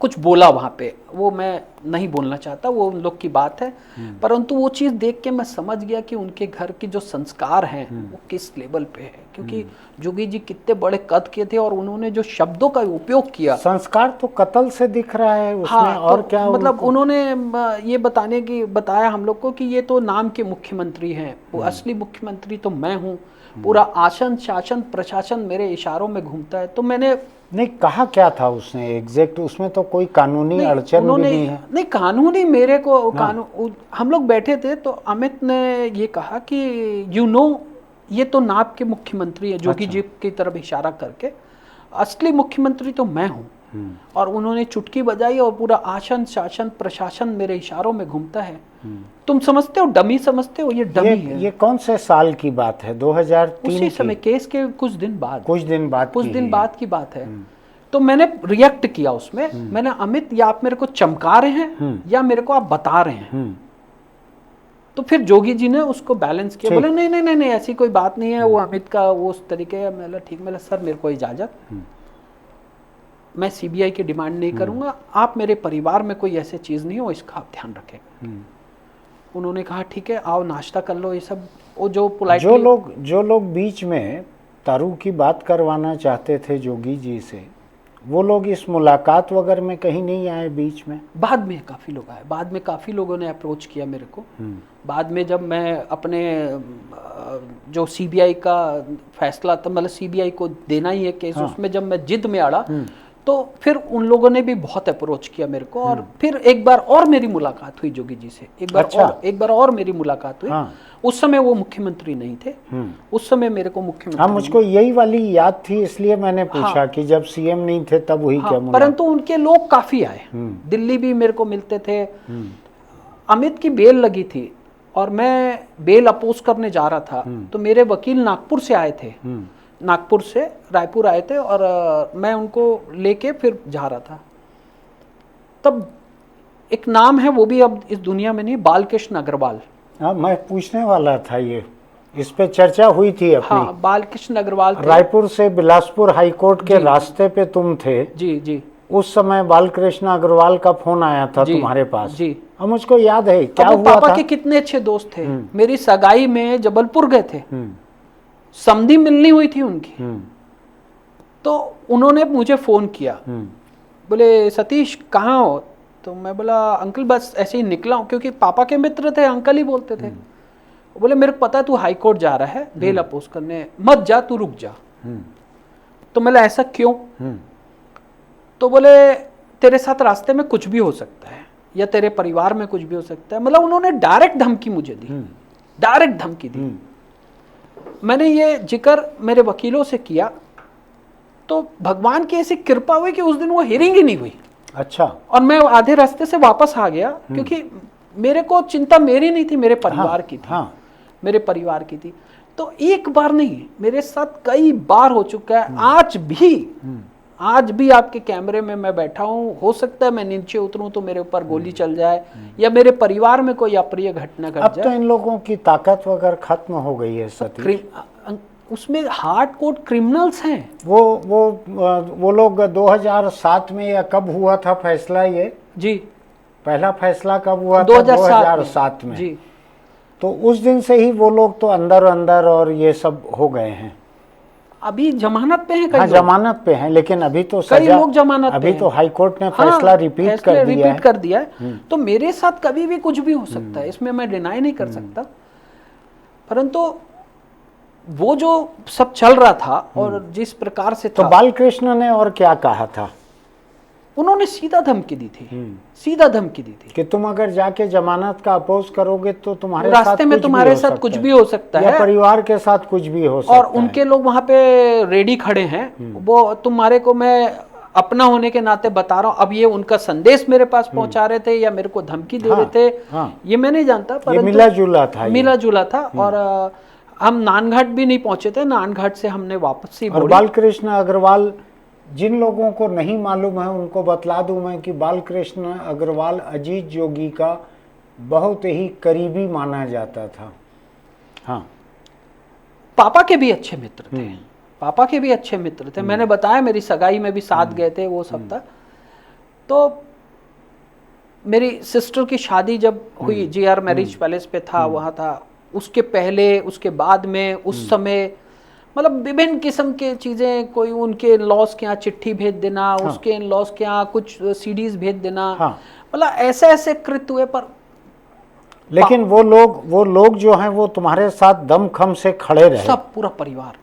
कुछ बोला वहां पे, वो मैं नहीं बोलना चाहता, वो उन लोग की बात है, परंतु वो चीज देख के मैं समझ गया कि उनके घर के जो संस्कार हैं वो किस लेवल पे है। क्योंकि जोगी जी कितने बड़े कद के थे, और उन्होंने जो शब्दों का उपयोग किया, संस्कार तो कत्ल से दिख रहा है उसमें। हाँ, और तो क्या मतलब उन्होंने ये बताया हम लोग को कि ये तो नाम के मुख्यमंत्री हैं, वो असली मुख्यमंत्री तो मैं हूँ, पूरा आसन शासन प्रशासन मेरे इशारों में घूमता है। तो मैंने नहीं कहा क्या था उसने एग्जैक्ट, उसमें तो कोई कानूनी अड़चन भी नहीं है। नहीं, कानूनी मेरे को हम लोग बैठे थे, तो अमित ने ये कहा कि ये तो नाप के मुख्यमंत्री है, जोगी जी की तरफ इशारा करके, असली मुख्यमंत्री तो मैं हूँ। और उन्होंने चुटकी बजाई, और पूरा आसन शासन प्रशासन मेरे इशारों में घूमता है। तुम समझते हो, डमी समझते हो, ये डमी है। ये कौन से साल की बात है? 2003 उसी समय, केस के कुछ दिन बाद की बात है। तो मैंने रिएक्ट किया उसमें, मैंने अमित, या आप मेरे को चमका रहे हैं या मेरे को आप बता रहे हैं? तो फिर जोगी जी ने उसको बैलेंस किया, बोले नहीं नहीं नहीं ऐसी कोई बात नहीं है, वो अमित का वो उस तरीके है। मैंने ठीक, मैंने सर मेरे को इजाजत, मैं सीबीआई की डिमांड नहीं करूंगा, आप मेरे परिवार में कोई ऐसी चीज नहीं हो, इसका आप ध्यान रखें। उन्होंने कहा ठीक है, आओ नाश्ता कर लो, ये सब। वो जो पोलाइटली जो लोग बीच में तारू की बात करवाना चाहते थे जोगी जी से, वो लोग इस मुलाकात वगैरह में कहीं नहीं आए बीच में? बाद में काफ़ी लोग आए, बाद में काफ़ी लोगों ने अप्रोच किया मेरे को। बाद में जब मैं अपने जो सीबीआई का फैसला था, मतलब सीबीआई को देना ही है केस, उसमें जब मैं जिद में अड़ा, तो फिर उन लोगों ने भी बहुत अप्रोच किया मेरे को, और फिर एक बार और मेरी मुलाकात हुई जोगी जी से, एक बार और मेरी मुलाकात हुई। हाँ। उस समय वो मुख्यमंत्री नहीं थे, उस समय मेरे को मुख्यमंत्री। हाँ, मुझको यही वाली याद थी, इसलिए मैंने पूछा कि जब सीएम नहीं थे तब हुई क्या मुलाकात। परंतु उनके लोग काफी आए, दिल्ली भी मेरे को मिलते थे। अमित की बेल लगी थी और मैं बेल अपोज करने जा रहा था, तो मेरे वकील नागपुर से आए थे, नागपुर से रायपुर आए थे, और मैं उनको लेके फिर जा रहा था। तब एक नाम है, वो भी अब इस दुनिया में नहीं, बालकृष्ण अग्रवाल। हाँ, मैं पूछने वाला था, ये इस पे चर्चा हुई थी अपनी। हाँ, बालकृष्ण अग्रवाल थे। रायपुर से बिलासपुर हाईकोर्ट के रास्ते पे तुम थे। जी जी। उस समय बालकृष्ण अग्रवाल का फोन आया था तुम्हारे पास जी। अब मुझको याद है क्या हुआ पापा था। के कितने अच्छे दोस्त थे। मेरी सगाई में जबलपुर गए थे, समधी मिलनी हुई थी उनकी, तो उन्होंने मुझे फोन किया, बोले सतीश कहाँ हो? तो मैं बोला अंकल बस ऐसे ही निकला हूँ, क्योंकि पापा के मित्र थे, अंकल ही बोलते थे। बोले मेरे को पता है तू हाई कोर्ट जा रहा है बेल अपोज करने, मत जा, तू रुक जा। तो मैं ऐसा क्यों? तो बोले तेरे साथ रास्ते में कुछ भी हो सकता है, या तेरे परिवार में कुछ भी हो सकता है। मतलब उन्होंने डायरेक्ट धमकी मुझे दी, डायरेक्ट धमकी दी। मैंने ये जिक्र मेरे वकीलों से किया, तो भगवान की ऐसी कृपा हुई कि उस दिन वो हियरिंग ही नहीं हुई। अच्छा। और मैं आधे रास्ते से वापस आ गया, क्योंकि मेरे को चिंता मेरी नहीं थी, मेरे परिवार की थी। मेरे परिवार की थी। तो एक बार नहीं, मेरे साथ कई बार हो चुका है। आज भी आपके कैमरे में मैं बैठा हूं, हो सकता है मैं नीचे उतरूं तो मेरे ऊपर गोली चल जाए, या मेरे परिवार में कोई अप्रिय घटना घट जाए। अब तो इन लोगों की ताकत वगैरह खत्म हो गई है सतीश। उसमें हार्ड कोर क्रिमिनल्स हैं। वो लोग 2007 में या कब हुआ था फैसला? ये जी, पहला फैसला कब हुआ था? 2007 में। जी। तो उस दिन से ही वो लोग तो अंदर और ये सब हो गए हैं। अभी जमानत पे हैं कई लोग। जमानत पे हैं, लेकिन अभी तो कई लोग जमानत अभी तो हाई कोर्ट ने फैसला रिपीट कर दिया है। तो मेरे साथ कभी भी कुछ भी हो सकता है, इसमें मैं डिनाई नहीं कर सकता। परंतु वो जो सब चल रहा था और जिस प्रकार से था, तो बालकृष्ण ने और क्या कहा था? उन्होंने सीधा धमकी दी थी, सीधा धमकी दी थी कि तुम अगर जाके जमानत का अपोज करोगे तो तुम्हारे रास्ते में तुम्हारे साथ कुछ भी हो सकता है, या परिवार के साथ कुछ भी हो सकता है। और उनके लोग वहां पे रेडी खड़े हैं, वो तुम्हारे को मैं अपना होने के नाते बता रहा हूँ। अब ये उनका संदेश मेरे पास पहुंचा रहे थे या मेरे को धमकी दे रहे थे, ये मैं नहीं जानता, पर मिला जुला था। और हम नानघाट भी नहीं पहुंचे थे, नानघाट से हमने वापस ही। और बालकृष्ण अग्रवाल, जिन लोगों को नहीं मालूम है उनको बतला दूं मैं कि बालकृष्ण अग्रवाल अजीत जोगी का बहुत ही करीबी माना जाता था। हाँ, पापा के भी अच्छे मित्र थे, पापा के भी अच्छे मित्र थे। मैंने बताया मेरी सगाई में भी साथ गए थे, वो सब था। तो मेरी सिस्टर की शादी जब हुई, जीआर मैरिज पैलेस पे था, वहां था। उसके पहले, उसके बाद में, उस समय मतलब विभिन्न किस्म के चीजें, कोई उनके लॉस के यहाँ चिट्ठी भेज देना, उसके लॉस के यहाँ कुछ सीडीज भेज देना, मतलब ऐसे ऐसे कृत्य हुए। पर लेकिन वो लोग जो हैं वो तुम्हारे साथ दमखम से खड़े रहे। सब पूरा परिवार,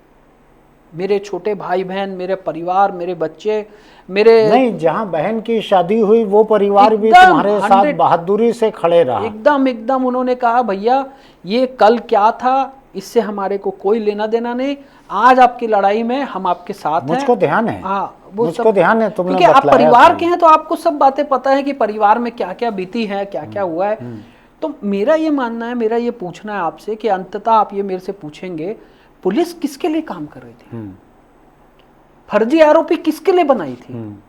मेरे छोटे भाई बहन, मेरे परिवार, मेरे बच्चे, मेरे नहीं, जहाँ बहन की शादी हुई वो परिवार भी तुम्हारे साथ बहादुरी से खड़े रहा। एकदम उन्होंने कहा भैया ये कल क्या था, इससे हमारे को कोई लेना देना नहीं, आज आपकी लड़ाई में हम आपके साथ हैं। मुझको ध्यान है। हाँ, मुझको ध्यान है, तुमने क्योंकि आप परिवार के हैं तो आपको सब बातें पता है कि परिवार में क्या क्या बीती है, क्या क्या हुआ है। तो मेरा ये मानना है, मेरा ये पूछना है आपसे कि अंततः आप ये मेरे से पूछेंगे, पुलिस किसके लिए काम कर रही थी? फर्जी आरोपी किसके लिए बनाई थी?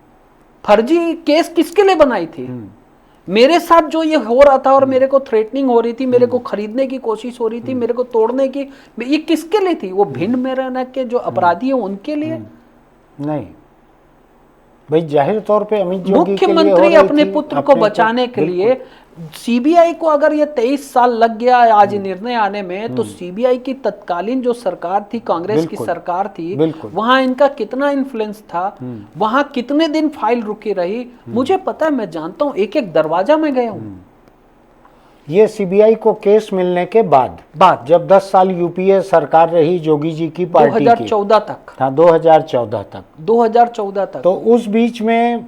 फर्जी केस किसके लिए बनाई थी? मेरे साथ जो ये हो रहा था और मेरे को थ्रेटनिंग हो रही थी, मेरे को खरीदने की कोशिश हो रही थी, मेरे को तोड़ने की, ये किसके लिए थी? वो भिंड में रहने के जो अपराधी है उनके लिए नहीं भाई, जाहिर तौर पे अमित जोगी मुख्यमंत्री अपने पुत्र को बचाने के लिए सीबीआई को अगर ये 23 साल लग गया आज निर्णय आने में, तो सीबीआई की तत्कालीन जो सरकार थी, कांग्रेस की सरकार थी, वहां इनका कितना इन्फ्लुएंस था, वहां कितने दिन फाइल रुकी रही, मुझे पता है, मैं जानता हूं, एक एक दरवाजा में गया हूं। ये सीबीआई को केस मिलने के बाद जब 10 साल यूपीए सरकार रही जोगी जी की पार्टी 2014 तक था, 2014 तक 2014 तक। तो उस बीच में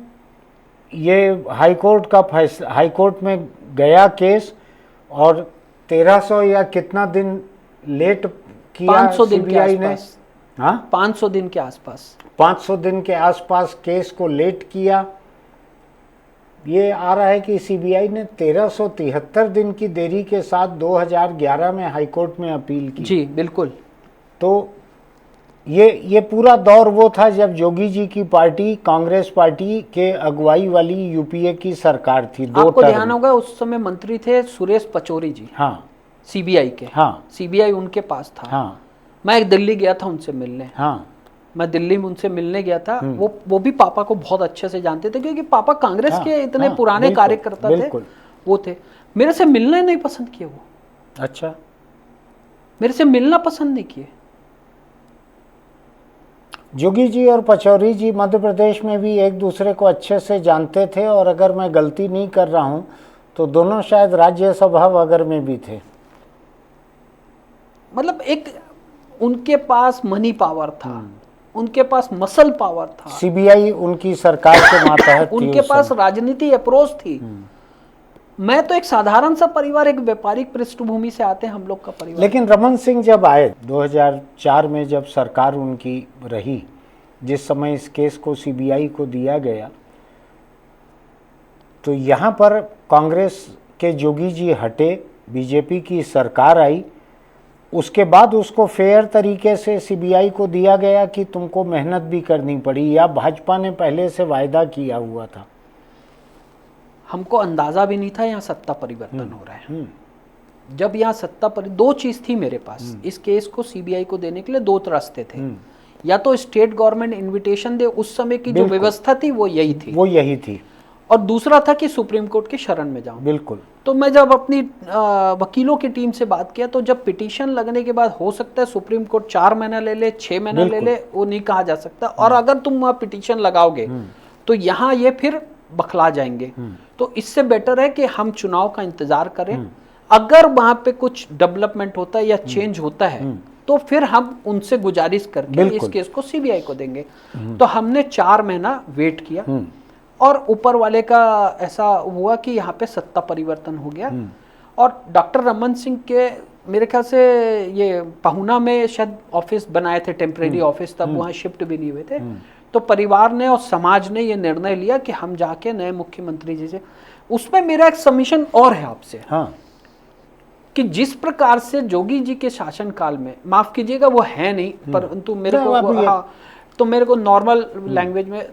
ये हाईकोर्ट का फैसला, हाईकोर्ट में गया केस और 1300 या कितना दिन लेट किया 500 दिन के सीबीआई ने। आसपास, हाँ, 500 दिन के आसपास 500 दिन के आसपास केस को लेट किया। ये आ रहा है कि सीबीआई ने 1373 दिन की देरी के साथ 2011 में हाईकोर्ट में अपील की। जी बिल्कुल। तो ये पूरा दौर वो था जब जोगी जी की पार्टी कांग्रेस पार्टी के अगुवाई वाली यूपीए की सरकार थी। आपको ध्यान होगा उस समय मंत्री थे सुरेश पचौरी जी। हाँ, सीबीआई के। हाँ, सीबीआई उनके पास था। हाँ, मैं एक दिल्ली गया था उनसे मिलने। हाँ, मैं दिल्ली में उनसे मिलने गया था। वो भी पापा को बहुत अच्छे से जानते थे क्योंकि पापा कांग्रेस हाँ, के इतने हाँ, पुराने कार्यकर्ता थे। वो थे, मेरे से मिलना नहीं पसंद किए वो। अच्छा, मेरे से मिलना पसंद नहीं किए। जोगी जी और पचौरी जी मध्य प्रदेश में भी एक दूसरे को अच्छे से जानते थे और अगर मैं गलती नहीं कर रहा हूं तो दोनों शायद राज्यसभा वगैरह में भी थे। मतलब एक उनके पास मनी पावर था, उनके पास मसल पावर था। सीबीआई उनकी सरकार के मातहत थी। उनके पास राजनीति अप्रोच थी। मैं तो एक साधारण सा परिवार, एक व्यापारिक पृष्ठभूमि से आते हैं हम लोग का परिवार। लेकिन रमन सिंह जब आए 2004 में, जब सरकार उनकी रही, जिस समय इस केस को सीबीआई को दिया गया, तो यहाँ पर कांग्रेस के जोगी जी हटे, बीजेपी की सरकार आई, उसके बाद उसको फेयर तरीके से सीबीआई को दिया गया कि तुमको मेहनत भी करनी पड़ी, या भाजपा ने पहले से वायदा किया हुआ था? हमको अंदाजा भी नहीं था यहाँ सत्ता परिवर्तन हो रहा है। जब यहाँ दो चीज थी मेरे पास इस केस को सीबीआई को देने के लिए। दो रास्ते थे, या तो स्टेट गवर्नमेंट इनविटेशन दे, उस समय की जो व्यवस्था थी वो यही थी, और दूसरा था कि सुप्रीम कोर्ट की शरण में जाऊं। बिल्कुल। तो मैं जब अपनी वकीलों की टीम से बात किया, तो जब पिटीशन लगने के बाद हो सकता है सुप्रीम कोर्ट 4 महीना ले ले, 6 महीना ले ले, वो नहीं कहा जा सकता। और अगर तुम वहां पिटीशन लगाओगे तो यहाँ ये फिर बखला जाएंगे। तो इससे बेटर है कि हम चुनाव का इंतजार करें। अगर वहां पे कुछ डेवलपमेंट होता है या चेंज होता है तो फिर हम उनसे गुजारिश करके इस केस को सीबीआई को देंगे। तो हमने 4 महीना वेट किया और ऊपर वाले का ऐसा हुआ कि यहाँ पे सत्ता परिवर्तन हो गया। और डॉक्टर रमन सिंह के मेरे ख्याल से ये पहुना में शायद ऑफिस बनाए थे, टेम्परेरी ऑफिस, तब वहाँ शिफ्ट भी नहीं हुए थे। तो परिवार ने और समाज ने ये निर्णय लिया कि हम जाके नए मुख्यमंत्री जी से, उसमें मेरा एक सबमिशन और है आपसे। हाँ, कि जिस प्रकार से जोगी जी के शासनकाल में, माफ कीजिएगा वो है नहीं, परंतु मेरे को तो मेरे को नॉर्मल लैंग्वेज में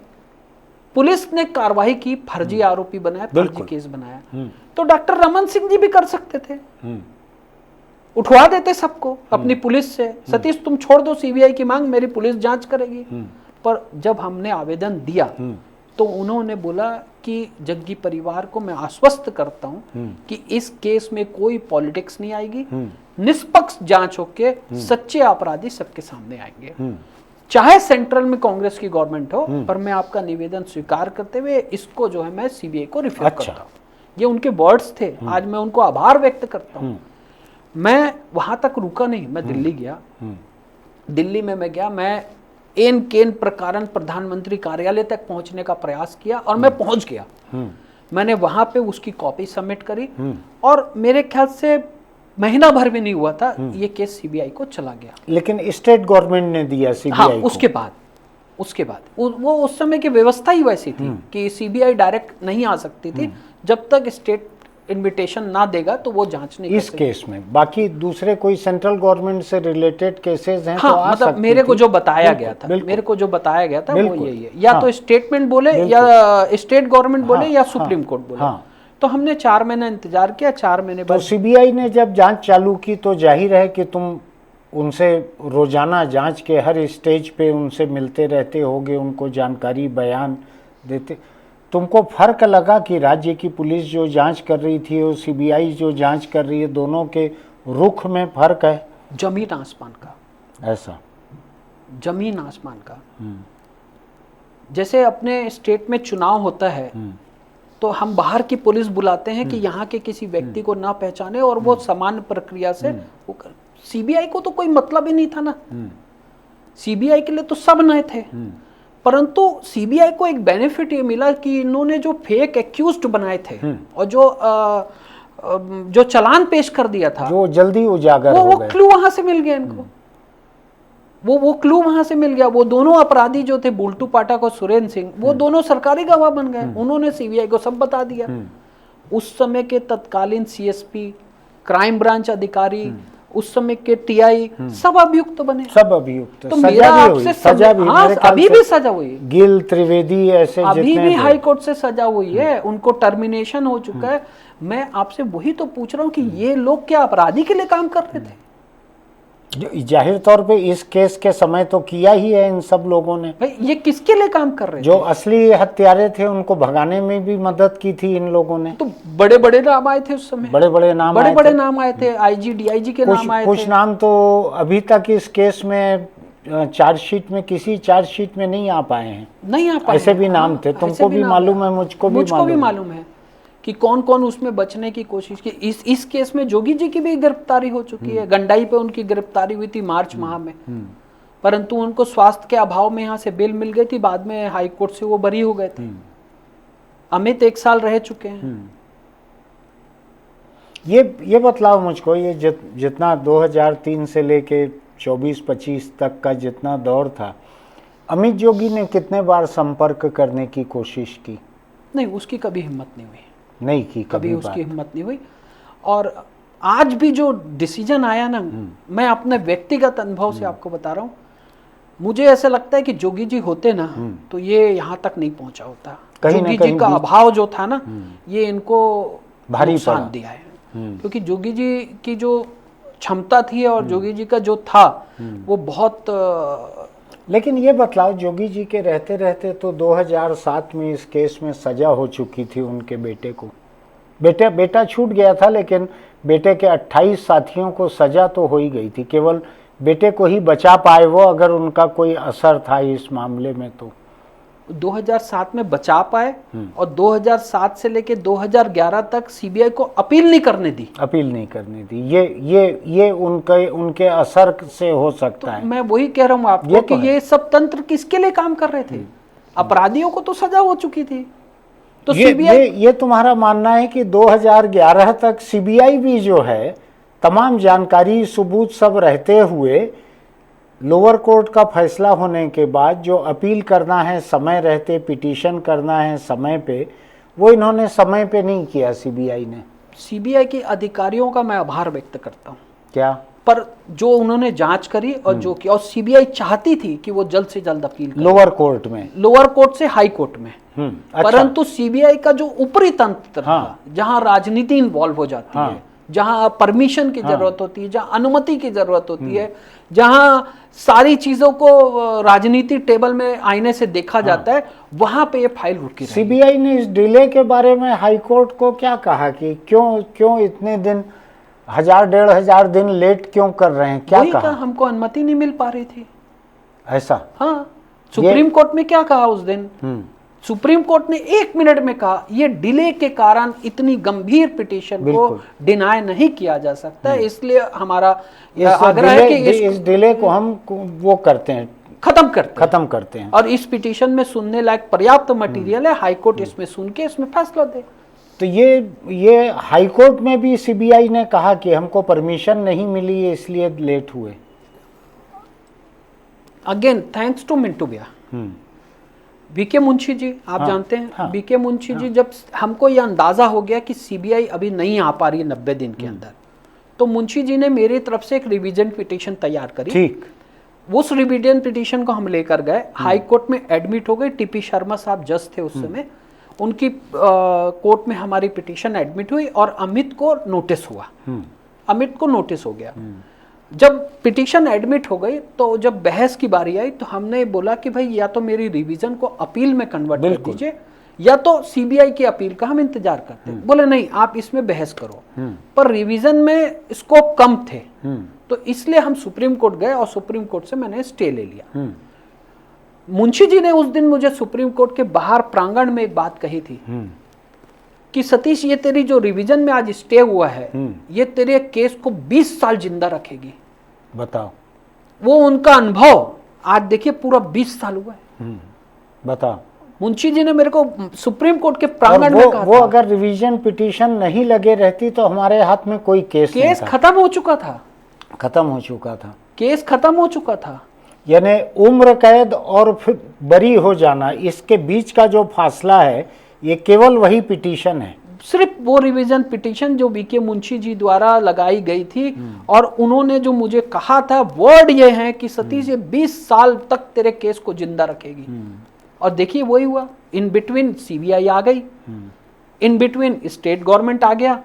पुलिस ने कार्रवाई की, फर्जी आरोपी बनाया, फर्जी केस बनाया। तो डॉक्टर रमन सिंह जी भी कर सकते थे, उठवा देते सबको अपनी पुलिस से, सतीश तुम छोड़ दो सीबीआई की मांग, मेरी पुलिस जांच करेगी। पर जब हमने आवेदन दिया तो उन्होंने बोला कि जग्गी परिवार को मैं आश्वस्त करता हूं कि इस केस में कोई पॉलिटिक्स नहीं आएगी, निष्पक्ष जांच होके सच्चे अपराधी सबके सामने आएंगे, चाहे सेंट्रल में कांग्रेस की गवर्नमेंट हो। पर मैं आपका निवेदन स्वीकार करते हुए इसको जो है मैं सीबीआई को रिफर करता हूं। ये उनके वर्ड्स थे। आज मैं उनको आभार व्यक्त करता हूं। मैं वहां तक रुका नहीं, मैं दिल्ली गया। दिल्ली में मैं गया, मैं एन केन प्रकारन प्रधानमंत्री कार्यालय तक पहुंचने का प्रयास किया और मैं पहुंच गया। मैंने वहां पे उसकी कॉपी सबमिट करी और मेरे ख्याल से महीना भर भी नहीं हुआ था ये केस सीबीआई को चला गया। लेकिन स्टेट गवर्नमेंट ने दिया सीबीआई को। उसके बाद वो उस समय की व्यवस्था ही वैसी थी कि सीबीआई डायरेक्ट नहीं आ सकती थी जब तक स्टेट इनविटेशन ना देगा तो वो जांच नहीं इस केस में। बाकी दूसरे कोई सेंट्रल गवर्नमेंट से रिलेटेड केसेस हैं हाँ, तो आ मतलब सकती मेरे को जो बताया गया था, वो यही है, या तो स्टेटमेंट बोले या स्टेट गवर्नमेंट बोले या सुप्रीम कोर्ट बोले। तो हमने 4 महीना इंतजार किया। 4 महीने बाद सीबीआई ने जब जांच चालू की तो जाहिर है कि तुम उनसे रोजाना जांच के हर स्टेज पे उनसे मिलते रहते होगे, उनको जानकारी बयान देते। तुमको फर्क लगा कि राज्य की पुलिस जो जांच कर रही थी और सीबीआई जो जांच कर रही है, दोनों के रुख में फर्क है? जमीन आसमान का। ऐसा जमीन आसमान का। जैसे अपने स्टेट में चुनाव होता है तो हम बाहर की पुलिस बुलाते हैं कि यहाँ के किसी व्यक्ति को ना पहचाने और वो सामान्य प्रक्रिया से वो कर। सीबीआई को तो कोई मतलब ही नहीं था ना, सीबीआई के लिए तो सब नए थे, परंतु सीबीआई को एक बेनिफिट ये मिला कि इन्होंने जो फेक एक्यूज्ड बनाए थे और जो चालान पेश कर दिया था, जो जल्दी उजागर हो वो गए। क्लू वहां से मिल गया इनको, वो क्लू वहां से मिल गया। वो दोनों अपराधी जो थे, बुल्टू पाठक और सुरेंद्र सिंह, वो दोनों सरकारी गवाह बन गए। उन्होंने सीबीआई को सब बता दिया। उस समय के तत्कालीन सीएसपी, क्राइम ब्रांच अधिकारी, उस समय के टीआई, सब अभियुक्त बने, सब अभियुक्त। तो सजा मेरा भी आपसे हुई, सजा भी, हाँ, मेरे ख्याल अभी से भी सजा हुई है, गिल, त्रिवेदी, ऐसे अभी जितने भी थे। हाई कोर्ट से सजा हुई है, उनको टर्मिनेशन हो चुका है। मैं आपसे वही तो पूछ रहा हूँ कि ये लोग क्या अपराधी के लिए काम कर रहे थे? जाहिर तौर पे इस केस के समय तो किया ही है इन सब लोगों ने। भाई ये किसके लिए काम कर रहे थे? जो असली हत्यारे थे उनको भगाने में भी मदद की थी इन लोगों ने। तो बड़े बड़े नाम आए थे उस समय, बड़े बड़े नाम बड़े आए बड़े थे। नाम आए थे, आईजी डीआईजी के नाम आए कुछ थे। नाम तो अभी तक इस केस में चार्जशीट में, किसी चार्जशीट में नहीं आ पाए हैं। नहीं आ पाए ऐसे हैं। भी नाम हाँ, थे, ऐसे तुमको भी नाम मालूम है, मुझको भी मालूम है कि कौन कौन उसमें बचने की कोशिश की। इस केस में जोगी जी की भी गिरफ्तारी हो चुकी है। गंडाई पे उनकी गिरफ्तारी हुई थी मार्च माह में, परंतु उनको स्वास्थ्य के अभाव में यहाँ से बेल मिल गई थी, बाद में हाई कोर्ट से वो बरी हो गए थे। अमित 1 साल रह चुके हैं। ये बतलाओ मुझको, ये जितना 2003 से लेके 24-25 तक का जितना दौर था, अमित जोगी ने कितने बार संपर्क करने की कोशिश की? नहीं, उसकी कभी हिम्मत नहीं हुई, नहीं की कभी उसकी हिम्मत नहीं हुई। और आज भी जो डिसीजन आया ना, मैं अपने व्यक्तिगत अनुभव से आपको बता रहा हूँ, मुझे ऐसा लगता है कि जोगी जी होते ना तो ये यहाँ तक नहीं पहुंचा होता। जोगी जी का अभाव जो था ना, ये इनको भारी नुकसान दिया है। क्योंकि जोगी जी की जो क्षमता थी और जोगी जी का जो था वो बहुत। लेकिन ये बतलाओ, जोगी जी के रहते रहते तो 2007 में इस केस में सजा हो चुकी थी उनके बेटे को। बेटा छूट गया था, लेकिन बेटे के 28 साथियों को सजा तो हो ही गई थी। केवल बेटे को ही बचा पाए वो, अगर उनका कोई असर था इस मामले में तो 2007 में बचा पाए। और 2007 से लेके 2011 तक सीबीआई को अपील नहीं करने दी। ये उनके असर से हो सकता है। मैं वही कह रहा हूँ आपको कि ये सब तंत्र किसके लिए काम कर रहे थे? अपराधियों को तो सजा हो चुकी थी। तो सीबीआई, ये तुम्हारा मानना है कि 2011 तक सीबीआई भी जो है, तमाम जानकारी सबूत सब रहते हुए, लोअर कोर्ट का फैसला होने के बाद जो अपील करना है समय रहते, पिटीशन करना है समय पे, वो इन्होंने समय पे नहीं किया सीबीआई ने। सीबीआई के अधिकारियों का मैं आभार व्यक्त करता हूँ। क्या? पर जो उन्होंने जांच करी और जो किया, और सीबीआई चाहती थी कि वो जल्द से जल्द अपील करे, लोअर कोर्ट से हाई कोर्ट में। अच्छा। परंतु सीबीआई का जो ऊपरी तंत्र था, जहां राजनीति इन्वॉल्व हो जाती है, जहां परमिशन की जरूरत होती है, जहां अनुमति की जरूरत होती है, जहां सारी चीजों को राजनीति टेबल में आईने से देखा जाता है, वहां पे ये फाइल रुकी रही। सीबीआई ने इस डिले के बारे में हाई कोर्ट को क्या कहा कि क्यों इतने दिन, 1000-1500 दिन लेट क्यों कर रहे हैं? क्या कहा? हमको अनुमति नहीं मिल पा रही थी, ऐसा। हाँ, सुप्रीम कोर्ट में क्या कहा उस दिन? सुप्रीम कोर्ट ने 1 मिनट में कहा ये डिले के कारण इतनी गंभीर पिटीशन को डिनाय नहीं किया जा सकता, इसलिए हमारा आग्रह है कि इस डिले को हम वो करते हैं, खत्म करते हैं। और इस पिटीशन में सुनने लायक पर्याप्त मटेरियल है, हाई कोर्ट इसमें सुन के इसमें फैसला दे। तो ये हाई कोर्ट में भी सीबीआई ने कहा कि हमको परमिशन नहीं मिली है, इसलिए लेट हुए। अगेन थैंक्स टू मिंटू भैया, बीके मुंशी जी, आप जानते हैं बीके मुंशी जी, जब हमको ये अंदाजा हो गया कि सीबीआई अभी नहीं आ पा रही है 90 दिन के अंदर, तो मुंशी जी ने मेरी तरफ से एक रिवीजन पिटीशन तैयार करी। ठीक। उस रिवीजन पिटीशन को हम लेकर गए, हाई कोर्ट में एडमिट हो गई। टीपी शर्मा साहब जज थे उस समय, उनकी कोर्ट में हमारी पिटीशन एडमिट हुई और अमित को नोटिस हुआ। अमित को नोटिस हो गया। जब पिटीशन एडमिट हो गई तो जब बहस की बारी आई तो हमने बोला कि भाई या तो मेरी रिवीजन को अपील में कन्वर्ट कर दीजिए या तो सीबीआई की अपील का हम इंतजार करते हैं। बोले नहीं, आप इसमें बहस करो, पर रिवीजन में स्कोप कम थे, तो इसलिए हम सुप्रीम कोर्ट गए और सुप्रीम कोर्ट से मैंने स्टे ले लिया। मुंशी जी ने उस दिन मुझे सुप्रीम कोर्ट के बाहर प्रांगण में एक बात कही थी कि सतीश ये तेरी जो रिवीजन में आज स्टे हुआ है ये तेरे केस को 20 साल जिंदा रखेगी। बताओ, वो उनका अनुभव आज देखिए पूरा 20 साल हुआ है। बताओ, मुंशी जी ने मेरे को सुप्रीम कोर्ट के और प्रांगण में कहा वो था, अगर रिवीजन पिटीशन नहीं लगे रहती तो हमारे हाथ में कोई केस नहीं था। खत्म हो चुका था, खत्म हो चुका था, केस खत्म हो चुका था। यानी उम्र कैद और फिर बरी हो जाना, इसके बीच का जो फासला है ये केवल वही पिटीशन है। सिर्फ वो रिवीजन पिटीशन जो बीके मुंशी जी द्वारा लगाई गई थी, और उन्होंने जो मुझे कहा था वर्ड ये है कि सतीश ये 20 साल तक तेरे केस को जिंदा रखेगी। और देखिए वही हुआ। इन बिटवीन सीबीआई आ गई, इन बिटवीन स्टेट गवर्नमेंट आ गया,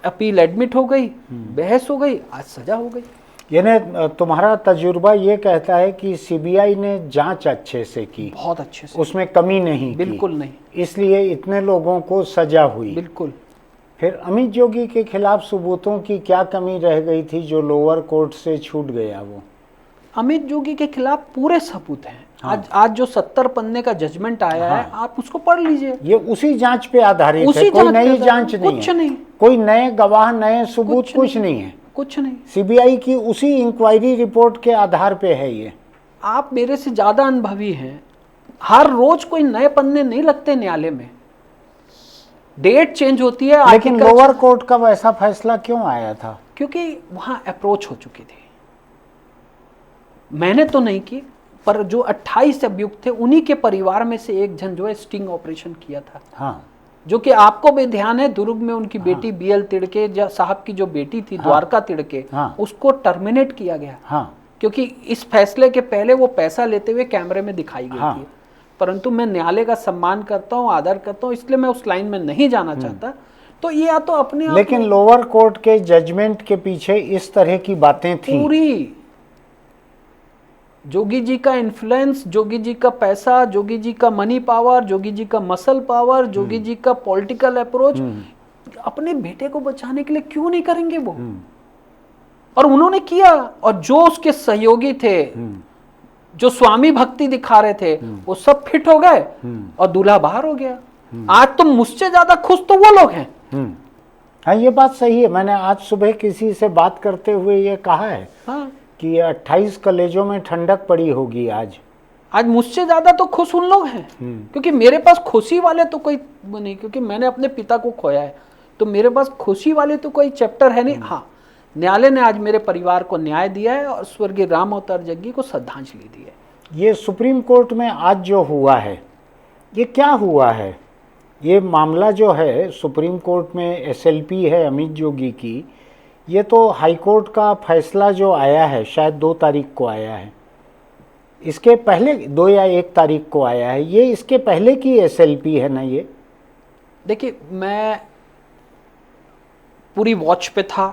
अपील एडमिट हो गई, बहस हो गई, आज सजा हो गई। यानी तुम्हारा तजुर्बा ये कहता है कि सीबीआई ने जांच अच्छे से की, बहुत अच्छे से, उसमें कमी नहीं बिल्कुल की, नहीं, इसलिए इतने लोगों को सजा हुई। बिल्कुल। फिर अमित जोगी के खिलाफ सबूतों की क्या कमी रह गई थी जो लोअर कोर्ट से छूट गया? वो अमित जोगी के खिलाफ पूरे सबूत हैं। आज जो 70 पन्ने का जजमेंट आया है, आप उसको पढ़ लीजिए। ये उसी जांच पे आधारित है, कोई नई जांच नहीं है, कुछ नहीं, कोई नए गवाह, नए सबूत कुछ नहीं है, कुछ नहीं। सीबीआई की उसी इंक्वायरी रिपोर्ट के आधार पे है ये। आप मेरे से ज्यादा अनुभवी हैं, हर रोज कोई नए पन्ने नहीं लगते न्यायालय में, डेट चेंज होती है। लेकिन लोअर कोर्ट का वैसा फैसला क्यों आया था? क्योंकि वहां अप्रोच हो चुकी थी। मैंने तो नहीं की, पर जो 28 अभियुक्त थे उन्हीं के परिवार में से एक जन जो है स्टिंग ऑपरेशन किया था। हाँ, जो कि आपको भी ध्यान है, दुर्ग में उनकी बेटी बीएल तिड़के साहब की जो बेटी थी, द्वारका तिड़के, उसको टर्मिनेट किया गया। हाँ, क्योंकि इस फैसले के पहले वो पैसा लेते हुए कैमरे में दिखाई गई थी। परंतु मैं न्यायालय का सम्मान करता हूँ, आदर करता हूँ, इसलिए मैं उस लाइन में नहीं जाना चाहता। तो ये या तो अपने आप, लेकिन लोअर कोर्ट के जजमेंट के पीछे इस तरह की बातें थी। पूरी जोगी जी का इन्फ्लुएंस, जोगी जी का पैसा, जोगी जी का मनी पावर, जोगी जी का मसल पावर, जोगी जी का पॉलिटिकल अप्रोच, अपने बेटे को बचाने के लिए क्यों नहीं करेंगे वो? और उन्होंने किया। और जो उसके सहयोगी थे, जो स्वामी भक्ति दिखा रहे थे, वो सब फिट हो गए और दूल्हा बाहर हो गया। आज तो मुझसे ज्यादा खुश तो वो लोग हैं। हाँ, ये बात सही है। मैंने आज सुबह किसी से बात करते हुए ये कहा है कि 28 कलेजों में ठंडक पड़ी होगी आज मुझसे ज्यादा तो खुश उन लोग हैं। क्योंकि मेरे पास खुशी वाले तो कोई नहीं, क्योंकि मैंने अपने पिता को खोया है, तो मेरे पास खुशी वाले तो कोई चैप्टर है नहीं। हाँ, न्यायालय ने आज मेरे परिवार को न्याय दिया है और स्वर्गीय राम अवतार जग्गी को श्रद्धांजलि दी है। ये सुप्रीम कोर्ट में आज जो हुआ है, ये क्या हुआ है? ये मामला जो है सुप्रीम कोर्ट में एसएलपी है अमित जोगी की, ये तो हाई कोर्ट का फैसला जो आया है, शायद 2 तारीख को आया है, इसके पहले 2 या 1 तारीख को आया है, ये इसके पहले की एसएलपी है ना? ये देखिए, मैं पूरी वॉच पे था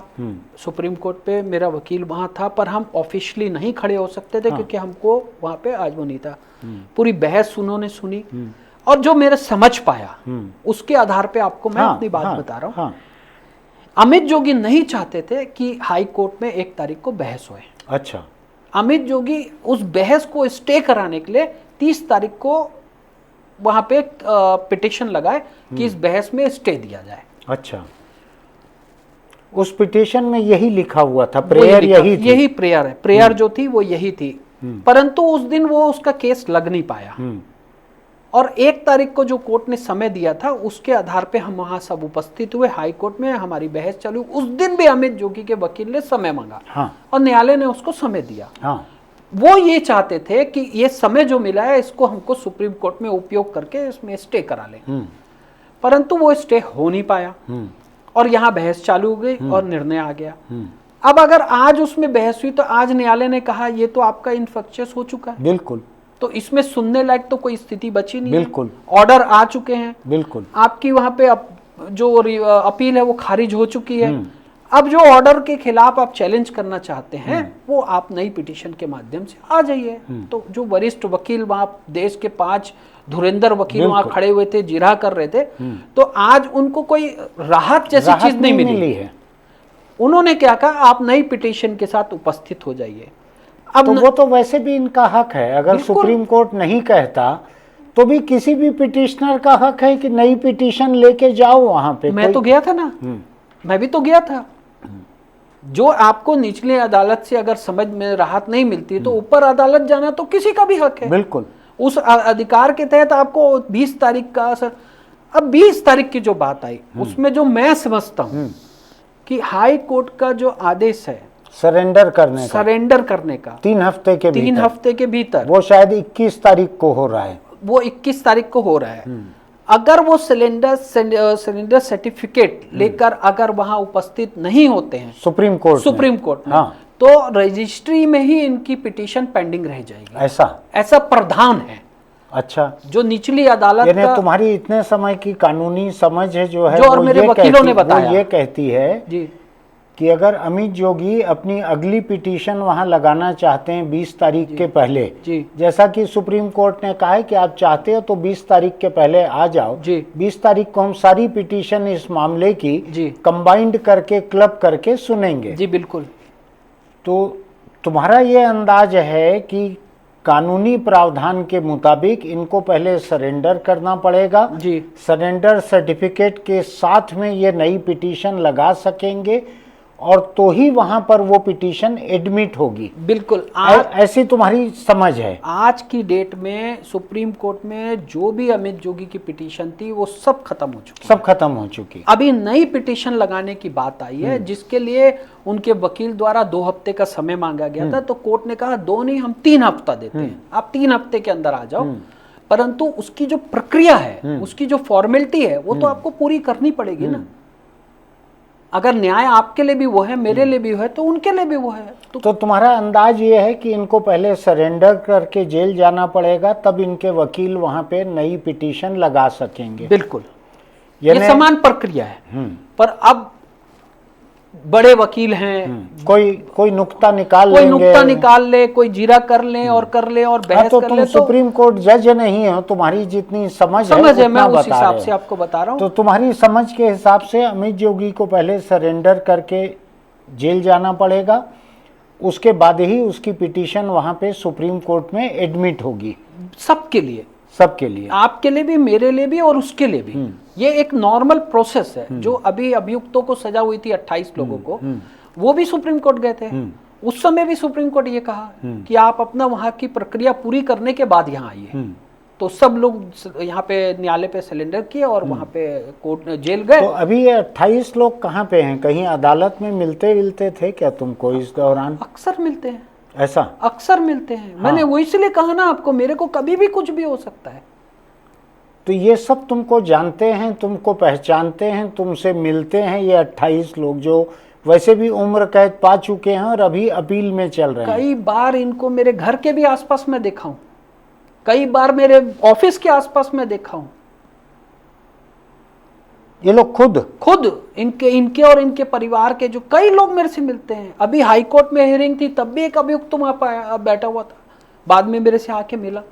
सुप्रीम कोर्ट पे, मेरा वकील वहां था, पर हम ऑफिशियली नहीं खड़े हो सकते थे क्योंकि हमको वहां पे आज वो नहीं था। पूरी बहस उन्होंने सुनी और जो मेरे समझ पाया उसके आधार पे आपको मैं अपनी बात बता रहा हूँ। अमित जोगी नहीं चाहते थे कि हाई कोर्ट में 1 तारीख को बहस होए। अच्छा। अमित जोगी उस बहस को स्टे कराने के लिए 30 तारीख को वहां पे पिटिशन लगाए कि इस बहस में स्टे दिया जाए। अच्छा, उस पिटिशन में यही लिखा हुआ था, प्रेयर यही थी? यही प्रेयर है, प्रेयर जो थी वो यही थी। परंतु उस दिन वो उसका केस लग नहीं पाया और 1 तारीख को जो कोर्ट ने समय दिया था उसके आधार पे हम वहां सब उपस्थित हुए, हाई कोर्ट में हमारी बहस चालू। उस दिन भी अमित जोगी के वकील ने समय मांगा और न्यायालय ने उसको समय दिया। वो ये चाहते थे कि ये समय जो मिला है इसको हमको सुप्रीम कोर्ट में उपयोग करके इसमें स्टे करा लें, परंतु वो स्टे हो नहीं पाया और यहाँ बहस चालू हो गई और निर्णय आ गया। अब अगर आज उसमें बहस हुई तो आज न्यायालय ने कहा ये तो आपका इनफेक्शियस हो चुका है, बिल्कुल, तो इसमें सुनने लायक तो कोई स्थिति बची नहीं। बिल्कुल, ऑर्डर आ चुके हैं, बिल्कुल, आपकी वहां पे जो अपील है वो खारिज हो चुकी है। अब जो ऑर्डर के खिलाफ आप चैलेंज करना चाहते हैं वो आप नई पिटीशन के माध्यम से आ जाइए। तो जो वरिष्ठ वकील वहां देश के 5 धुरंधर वकील वहां खड़े हुए थे, जिरह कर रहे थे, तो आज उनको कोई राहत जैसी चीज नहीं मिली है। उन्होंने क्या कहा, आप नई पिटीशन के साथ उपस्थित हो जाइए। अब तो वो तो वैसे भी इनका हक है, अगर सुप्रीम कोर्ट नहीं कहता तो भी किसी भी पिटिशनर का हक है कि नई पिटीशन लेके जाओ वहां पे। मैं तो गया था ना, मैं भी तो गया था। जो आपको निचली अदालत से अगर समझ में राहत नहीं मिलती तो ऊपर अदालत जाना तो किसी का भी हक है। बिल्कुल। उस अधिकार के तहत आपको 20 तारीख का अब 20 तारीख की जो बात आई उसमें जो मैं समझता हूं कि हाई कोर्ट का जो आदेश है सरेंडर करने का 3 हफ्ते के 3 हफ्ते के भीतर, वो शायद 21 तारीख को हो रहा है। वो 21 तारीख को हो रहा है। अगर वो सिलेंडर सर्टिफिकेट लेकर अगर वहां उपस्थित नहीं होते हैं सुप्रीम कोर्ट में, हाँ, तो रजिस्ट्री में ही इनकी पिटीशन पेंडिंग रह जाएगी। ऐसा प्रावधान है। अच्छा, जो निचली अदालत का, तुम्हारी इतने समय की कानूनी समझ है जो है, जो और मेरे वकीलों ने बताया, वो ये कहती है जी कि अगर अमित जोगी अपनी अगली पिटीशन वहां लगाना चाहते हैं 20 तारीख के पहले, जैसा कि सुप्रीम कोर्ट ने कहा है कि आप चाहते हो तो 20 तारीख के पहले आ जाओ, 20 तारीख को हम सारी पिटीशन इस मामले की कंबाइंड करके क्लब करके सुनेंगे। जी बिल्कुल। तो तुम्हारा ये अंदाज है कि कानूनी प्रावधान के मुताबिक इनको पहले सरेंडर करना पड़ेगा, सरेंडर सर्टिफिकेट के साथ में ये नई पिटीशन लगा सकेंगे और तो ही वहां पर वो पिटीशन एडमिट होगी। बिल्कुल, ऐसी तुम्हारी समझ है। आज की डेट में सुप्रीम कोर्ट में जो भी अमित जोगी की पिटीशन थी वो सब खत्म हो चुकी। अभी नई पिटीशन लगाने की बात आई है जिसके लिए उनके वकील द्वारा 2 हफ्ते का समय मांगा गया था। तो कोर्ट ने कहा 2 नहीं, हम 3 हफ्ता देते हैं, आप 3 हफ्ते के अंदर आ जाओ। परंतु उसकी जो प्रक्रिया है, उसकी जो फॉर्मेलिटी है, वो तो आपको पूरी करनी पड़ेगी ना। अगर न्याय आपके लिए भी वो है, मेरे लिए भी है, तो उनके लिए भी वो है। तो तुम्हारा अंदाज ये है कि इनको पहले सरेंडर करके जेल जाना पड़ेगा, तब इनके वकील वहां पे नई पिटीशन लगा सकेंगे। बिल्कुल, ये समान प्रक्रिया है। पर अब बड़े वकील हैं, कोई नुक्ता निकाल ले, कोई जीरा कर ले और बहस तो कर तुम ले। सुप्रीम कोर्ट जज नहीं हो, तुम्हारी जितनी समझ है मैं उस हिसाब से आपको बता रहा हूँ। तो तुम्हारी समझ के हिसाब से अमित जोगी को पहले सरेंडर करके जेल जाना पड़ेगा, उसके बाद ही उसकी पिटीशन वहां पे सुप्रीम कोर्ट में एडमिट होगी। सबके लिए, आपके लिए भी, मेरे लिए भी और उसके लिए भी। ये एक नॉर्मल प्रोसेस है। जो अभी अभियुक्तों को सजा हुई थी 28 लोगों को, वो भी सुप्रीम कोर्ट गए थे। उस समय भी सुप्रीम कोर्ट ये कहा कि आप अपना वहां की प्रक्रिया पूरी करने के बाद यहाँ आइए। तो सब लोग यहाँ पे न्यायालय पे सिलेंडर किए और वहां पे कोर्ट जेल गए। तो अभी ये 28 लोग कहाँ पे हैं? कहीं अदालत में मिलते थे क्या तुमको इस दौरान? अक्सर मिलते हैं, ऐसा अक्सर मिलते हैं। हाँ। मैंने वो इसलिए कहा ना आपको, मेरे को कभी भी कुछ भी हो सकता है। तो ये सब तुमको जानते हैं, तुमको पहचानते हैं, तुमसे मिलते हैं ये 28 लोग जो वैसे भी उम्र कैद पा चुके हैं और अभी अपील में चल रहे हैं। कई बार इनको मेरे घर के भी आसपास में देखा हूं, कई बार मेरे ऑफिस के आसपास में देखा हूं। ये लोग खुद इनके और इनके परिवार के जो कई लोग मेरे से मिलते हैं। अभी हाई कोर्ट में हियरिंग थी, तब भी एक अभियुक्त वहां बैठा हुआ था, बाद में मेरे से आके मिला।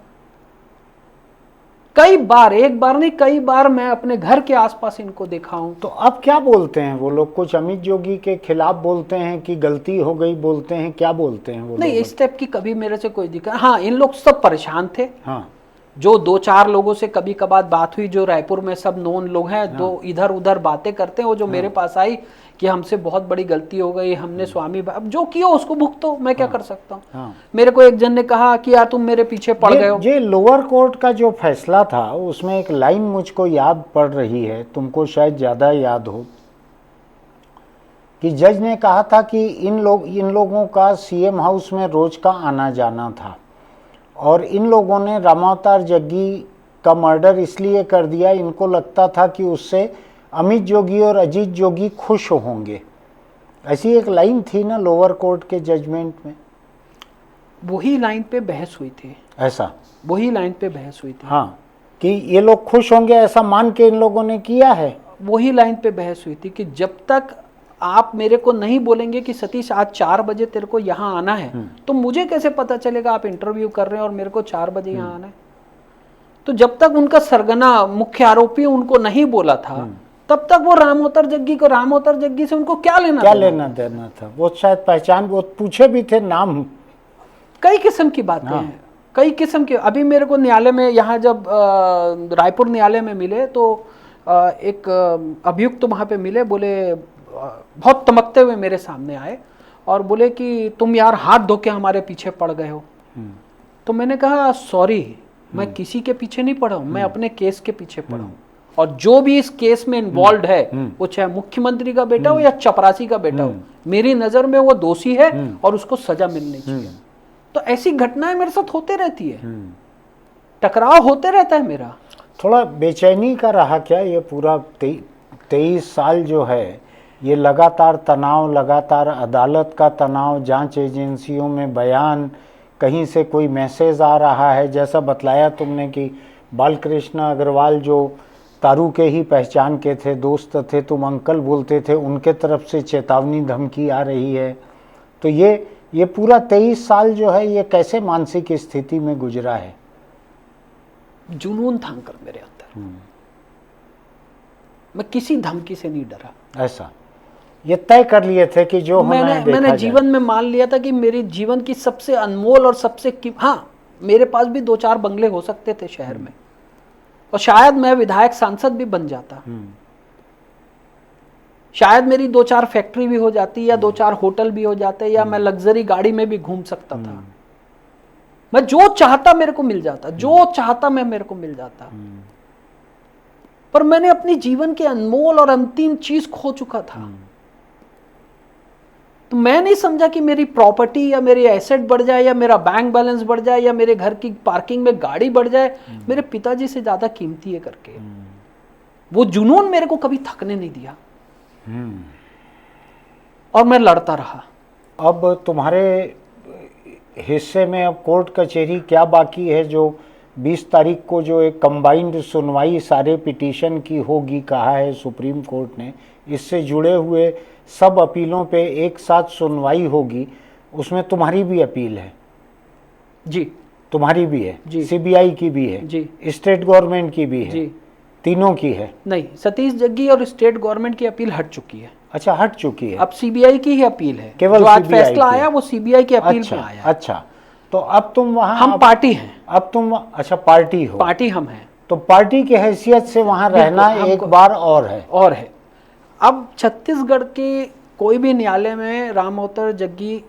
कई बार, एक बार नहीं कई बार मैं अपने घर के आसपास इनको देखा हूं। तो अब क्या बोलते हैं वो लोग? कुछ अमित जोगी के खिलाफ बोलते हैं कि गलती हो गई बोलते हैं, क्या बोलते हैं वो नहीं लोग? इस टाइप की कभी मेरे से कोई दिक्कत। हाँ, इन लोग सब परेशान थे। हाँ, जो 2-4 लोगों से कभी कभार बात हुई, जो रायपुर में सब नोन लोग हैं, हाँ, दो इधर उधर बातें करते हैं, वो जो मेरे पास आई कि हमसे बहुत बड़ी गलती हो गई, हमने स्वामी, अब जो किया उसको भुगतो, मैं क्या कर सकता हूँ। हाँ। मेरे को एक जन ने कहा कि यार तुम मेरे पीछे पड़ गए हो। ये लोअर कोर्ट का जो फैसला था उसमें एक लाइन मुझको याद पड़ रही है, तुमको शायद ज्यादा याद हो, कि जज ने कहा था कि इन लोगों का सीएम हाउस में रोज का आना जाना था और इन लोगों ने रामावतार जग्गी का मर्डर इसलिए कर दिया, इनको लगता था कि उससे अमित जोगी और अजीत जोगी खुश होंगे। ऐसी एक लाइन थी ना लोअर कोर्ट के जजमेंट में। वही लाइन पे बहस हुई थी। ऐसा वही लाइन पे बहस हुई थी। हाँ, कि ये लोग खुश होंगे ऐसा मान के इन लोगों ने किया है। वही लाइन पे बहस हुई थी कि जब तक आप मेरे को नहीं बोलेंगे कि सतीश आज 4 बजे तेरे को यहाँ आना है, तो मुझे कैसे पता चलेगा आप इंटरव्यू कर रहे हैं और मेरे को 4 बजे यहाँ आना है। तो जब तक उनका सरगना मुख्य आरोपी उनको नहीं बोला था, तब तक वो रामावतार जग्गी से उनको क्या लेना देना था। वो शायद पहचान, वो पूछे भी थे नाम, कई किस्म की बातें हैं। कई किस्म के। अभी मेरे को न्यायालय में, यहाँ जब रायपुर न्यायालय में मिले तो एक अभियुक्त वहाँ पे मिले, बोले बहुत तमकते हुए मेरे सामने आए और बोले कि तुम यार हाथ धो के हमारे पीछे पड़ गए हो। तो मैंने कहा सॉरी, मैं किसी के पीछे नहीं पड़ा हूँ, मैं अपने केस के पीछे पड़ा हूँ। और जो भी इस केस में इन्वॉल्व है, वो चाहे मुख्यमंत्री का बेटा हो या चपरासी का बेटा हो, मेरी नजर में वो दोषी है और उसको सजा मिलनी चाहिए। तो ऐसी घटनाएं मेरे साथ होते रहती है, टकराव होते रहता है मेरा। थोड़ा बेचैनी का रहा क्या ये पूरा 23 साल जो है, ये लगातार तनाव, लगातार अदालत का तनाव, जांच एजेंसियों में बयान, कहीं से कोई मैसेज आ रहा है, जैसा बतलाया तुमने कि बालकृष्ण अग्रवाल जो तारू के ही पहचान के थे, दोस्त थे, तुम अंकल बोलते थे, उनके तरफ से चेतावनी धमकी आ रही है। तो ये पूरा 23 साल जो है ये कैसे मानसिक स्थिति में गुजरा है? जुनून था अंकल मेरे अंदर, मैं किसी धमकी से नहीं डरा। ऐसा ये तय कर लिए थे कि जो मैंने जीवन में मान लिया था कि मेरे जीवन की सबसे अनमोल और सबसे हाँ, मेरे पास भी 2-4 बंगले हो सकते थे शहर में, और शायद मैं विधायक सांसद भी बन जाता, शायद मेरी 2-4 फैक्ट्री भी हो जाती, या 2-4 होटल भी हो जाते, या मैं लग्जरी गाड़ी में भी घूम सकता था। मैं जो चाहता मेरे को मिल जाता, जो चाहता मैं मेरे को मिल जाता। पर मैंने अपनी जीवन के अनमोल और अंतिम चीज खो चुका था। तो मैं नहीं समझा कि मेरी प्रॉपर्टी या मेरी एसेट बढ़ जाए, या मेरा बैंक बैलेंस बढ़ जाए, या मेरे घर की पार्किंग में गाड़ी बढ़ जाए, मेरे पिताजी से ज्यादा कीमती है करके। वो जुनून मेरे को कभी थकने नहीं दिया, और मैं लड़ता रहा। अब तुम्हारे हिस्से में अब कोर्ट कचहरी क्या बाकी है? जो 20 तारीख को जो एक कंबाइंड सुनवाई सारे पिटीशन की होगी कहा है सुप्रीम कोर्ट ने, इससे जुड़े हुए सब अपीलों पे एक साथ सुनवाई होगी, उसमें तुम्हारी भी अपील है? जी, तुम्हारी भी है जी, सीबीआई की भी है जी, स्टेट गवर्नमेंट की भी है जी, तीनों की है? नहीं, सतीश जग्गी और स्टेट गवर्नमेंट की अपील हट चुकी है। अच्छा, हट चुकी है, अब सीबीआई की ही अपील है। केवल जो आज CBI फैसला की आया वो सीबीआई की अपील अच्छा, पे आया। अच्छा, तो अब तुम वहाँ, हम पार्टी हैं। अब तुम अच्छा पार्टी हो, पार्टी हम हैं, तो पार्टी की हैसियत से वहाँ रहना एक बार और है। अब छत्तीसगढ़ के कोई भी न्यायालय में राम अवतार जग्गी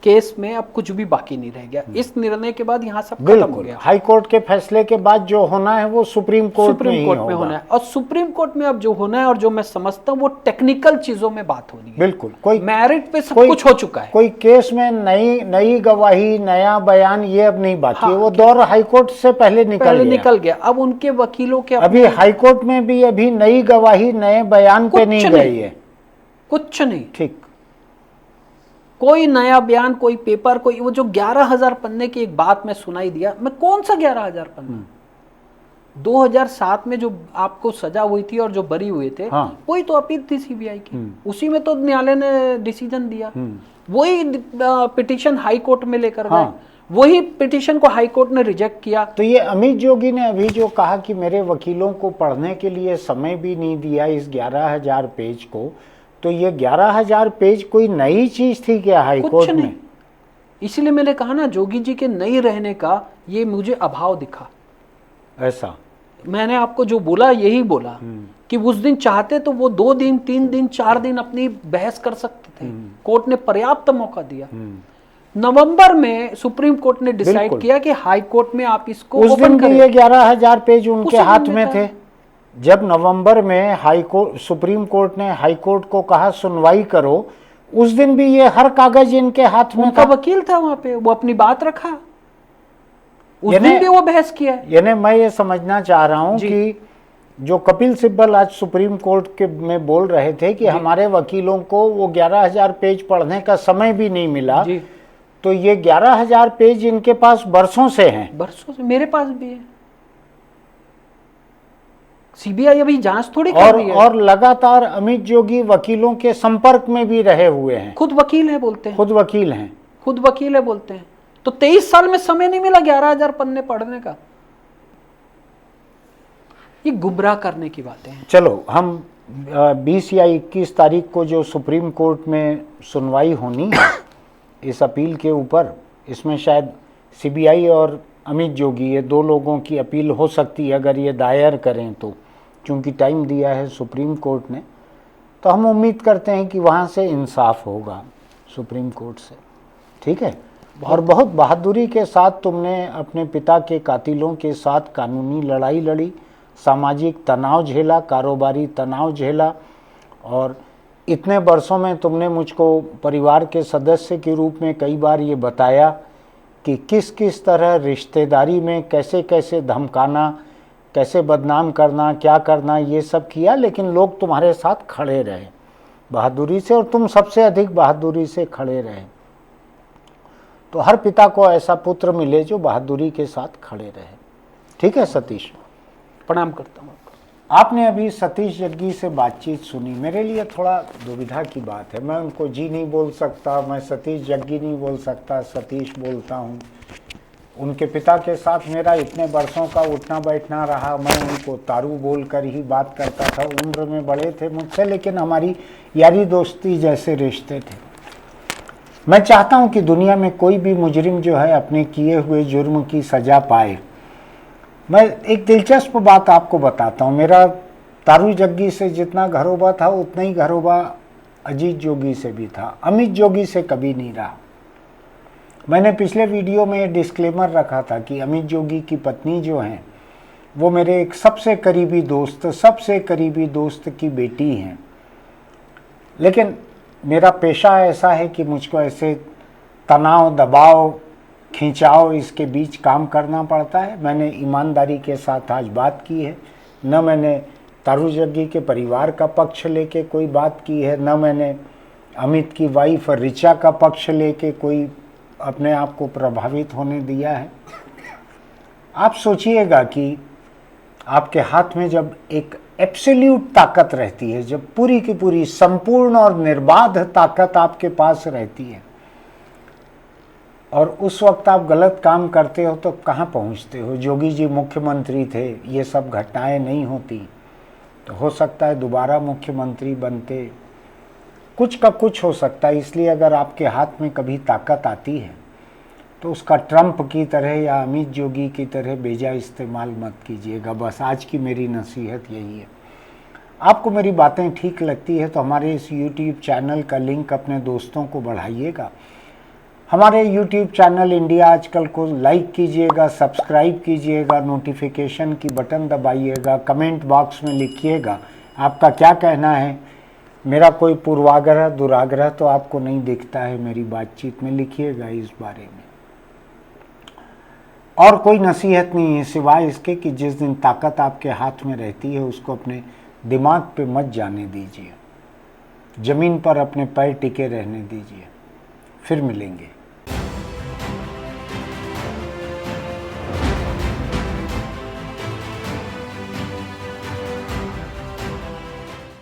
केस में अब कुछ भी बाकी नहीं रह गया। इस निर्णय के बाद यहाँ सब खत्म हो गया। हाई कोर्ट के फैसले के बाद जो होना है वो सुप्रीम कोर्ट में होना है, और सुप्रीम कोर्ट में अब जो होना है, और जो मैं समझता हूँ वो टेक्निकल चीजों में बात होनी है। बिल्कुल, कोई मेरिट पे सब कुछ हो चुका है। कोई केस में नई गवाही, नया बयान, ये अब नहीं बाकी है। वो दौर हाई कोर्ट से पहले निकल गया। अब उनके वकीलों के अभी हाई कोर्ट में भी अभी नई गवाही, नए बयान पे नहीं गई है, कुछ नहीं। ठीक, कोई नया बयान, कोई पेपर, कोई वो जो 11,000 पन्ने की एक बात मैं सुनाई दिया, मैं कौन सा 11,000 पन्ना? 2007 में जो आपको सजा हुई थी और जो बरी हुए थे, हाँ, वही तो अपील थी सीबीआई की, उसी में तो न्यायालय ने डिसीजन दिया। वही पिटीशन हाई कोर्ट में लेकर गए, वही पिटीशन को हाई कोर्ट ने रिजेक्ट किया। तो ये अमित जोगी ने अभी जो कहा कि मेरे वकीलों को पढ़ने के लिए समय भी नहीं दिया इस 11,000 पेज को, तो ये 11,000 पेज कोई नई चीज थी क्या हाई कोर्ट में? इसलिए मैंने कहा ना, जोगी जी के नहीं रहने का ये मुझे अभाव दिखा। ऐसा मैंने आपको जो बोला यही बोला कि उस दिन चाहते तो वो 2 दिन, 3 दिन, 4 दिन अपनी बहस कर सकते थे। कोर्ट ने पर्याप्त मौका दिया। नवंबर में सुप्रीम कोर्ट ने डिसाइड किया कि हाई कोर्ट में आप इसको उस दिन भी ये 11,000 पेज उनके हाथ में थे। जब नवंबर में सुप्रीम कोर्ट ने हाई कोर्ट को कहा सुनवाई करो, उस दिन भी ये हर कागज इनके हाथ में था। उनका वकील था वहां पे, वो अपनी बात रखा। उस दिन भी वो बहस किया। यानी मैं ये समझना चाह रहा हूं कि जो कपिल सिब्बल आज सुप्रीम कोर्ट के में बोल रहे थे कि हमारे वकीलों को वो 11,000 पेज पढ़ने का समय भी नहीं मिला, तो ये 11,000 पेज इनके पास बरसों से हैं। बरसों से मेरे पास भी है। सीबीआई अभी जांच थोड़ी कर रही है। और लगातार अमित जोगी वकीलों के संपर्क में भी रहे हुए हैं। खुद वकील है बोलते हैं। खुद वकील है बोलते हैं। तो 23 साल में समय नहीं मिला 11,000 पन्ने पढ़ने का। ये गुमराह करने की बातें हैं। चलो, हम 20 या 21 तारीख को जो सुप्रीम कोर्ट में सुनवाई होनी है इस अपील के ऊपर, इसमें शायद सीबीआई और अमित जोगी, ये दो लोगों की अपील हो सकती है अगर ये दायर करें तो, क्योंकि टाइम दिया है सुप्रीम कोर्ट ने, तो हम उम्मीद करते हैं कि वहाँ से इंसाफ होगा सुप्रीम कोर्ट से। ठीक है। और बहुत बहादुरी के साथ तुमने अपने पिता के कातिलों के साथ कानूनी लड़ाई लड़ी, सामाजिक तनाव झेला, कारोबारी तनाव झेला, और इतने वर्षों में तुमने मुझको परिवार के सदस्य के रूप में कई बार ये बताया कि किस किस तरह रिश्तेदारी में कैसे कैसे धमकाना, कैसे बदनाम करना, क्या करना, ये सब किया, लेकिन लोग तुम्हारे साथ खड़े रहे बहादुरी से, और तुम सबसे अधिक बहादुरी से खड़े रहे। तो हर पिता को ऐसा पुत्र मिले जो बहादुरी के साथ खड़े रहे। ठीक है सतीश, प्रणाम करता हूँ। आपने अभी सतीश जग्गी से बातचीत सुनी, मेरे लिए थोड़ा दुविधा की बात है। मैं उनको जी नहीं बोल सकता, मैं सतीश जग्गी नहीं बोल सकता, सतीश बोलता हूँ। उनके पिता के साथ मेरा इतने वर्षों का उठना बैठना रहा, मैं उनको तारू बोल कर ही बात करता था। उम्र में बड़े थे मुझसे, लेकिन हमारी यारी दोस्ती जैसे रिश्ते थे। मैं चाहता हूँ कि दुनिया में कोई भी मुजरिम जो है अपने किए हुए जुर्म की सज़ा पाए। मैं एक दिलचस्प बात आपको बताता हूँ, मेरा तारू जग्गी से जितना घरोबा था उतना ही घरोबा अजीत जोगी से भी था, अमित जोगी से कभी नहीं रहा। मैंने पिछले वीडियो में डिस्क्लेमर रखा था कि अमित जोगी की पत्नी जो हैं वो मेरे एक सबसे करीबी दोस्त की बेटी हैं। लेकिन मेरा पेशा ऐसा है कि मुझको ऐसे तनाव, दबाव, खिंचाव, इसके बीच काम करना पड़ता है। मैंने ईमानदारी के साथ आज बात की है, न मैंने तारू जग्गी के परिवार का पक्ष लेके कोई बात की है, न मैंने अमित की वाइफ ऋचा का पक्ष लेके कोई अपने आप को प्रभावित होने दिया है। आप सोचिएगा कि आपके हाथ में जब एक एब्सोल्यूट ताकत रहती है, जब पूरी की पूरी संपूर्ण और निर्बाध ताकत आपके पास रहती है, और उस वक्त आप गलत काम करते हो तो कहाँ पहुँचते हो। जोगी जी मुख्यमंत्री थे, ये सब घटनाएं नहीं होती, तो हो सकता है दोबारा मुख्यमंत्री बनते, कुछ का कुछ हो सकता है। इसलिए अगर आपके हाथ में कभी ताकत आती है तो उसका ट्रंप की तरह या अमित जोगी की तरह बेजा इस्तेमाल मत कीजिएगा। बस आज की मेरी नसीहत यही है। आपको मेरी बातें ठीक लगती है तो हमारे इस YouTube चैनल का लिंक अपने दोस्तों को बढ़ाइएगा। हमारे YouTube चैनल इंडिया आजकल को लाइक कीजिएगा, सब्सक्राइब कीजिएगा, नोटिफिकेशन की बटन दबाइएगा, कमेंट बॉक्स में लिखिएगा आपका क्या कहना है। मेरा कोई पूर्वाग्रह दुराग्रह तो आपको नहीं दिखता है मेरी बातचीत में, लिखिएगा इस बारे में। और कोई नसीहत नहीं है सिवाय इसके कि जिस दिन ताकत आपके हाथ में रहती है उसको अपने दिमाग पे मत जाने दीजिए, ज़मीन पर अपने पैर टिके रहने दीजिए। फिर मिलेंगे।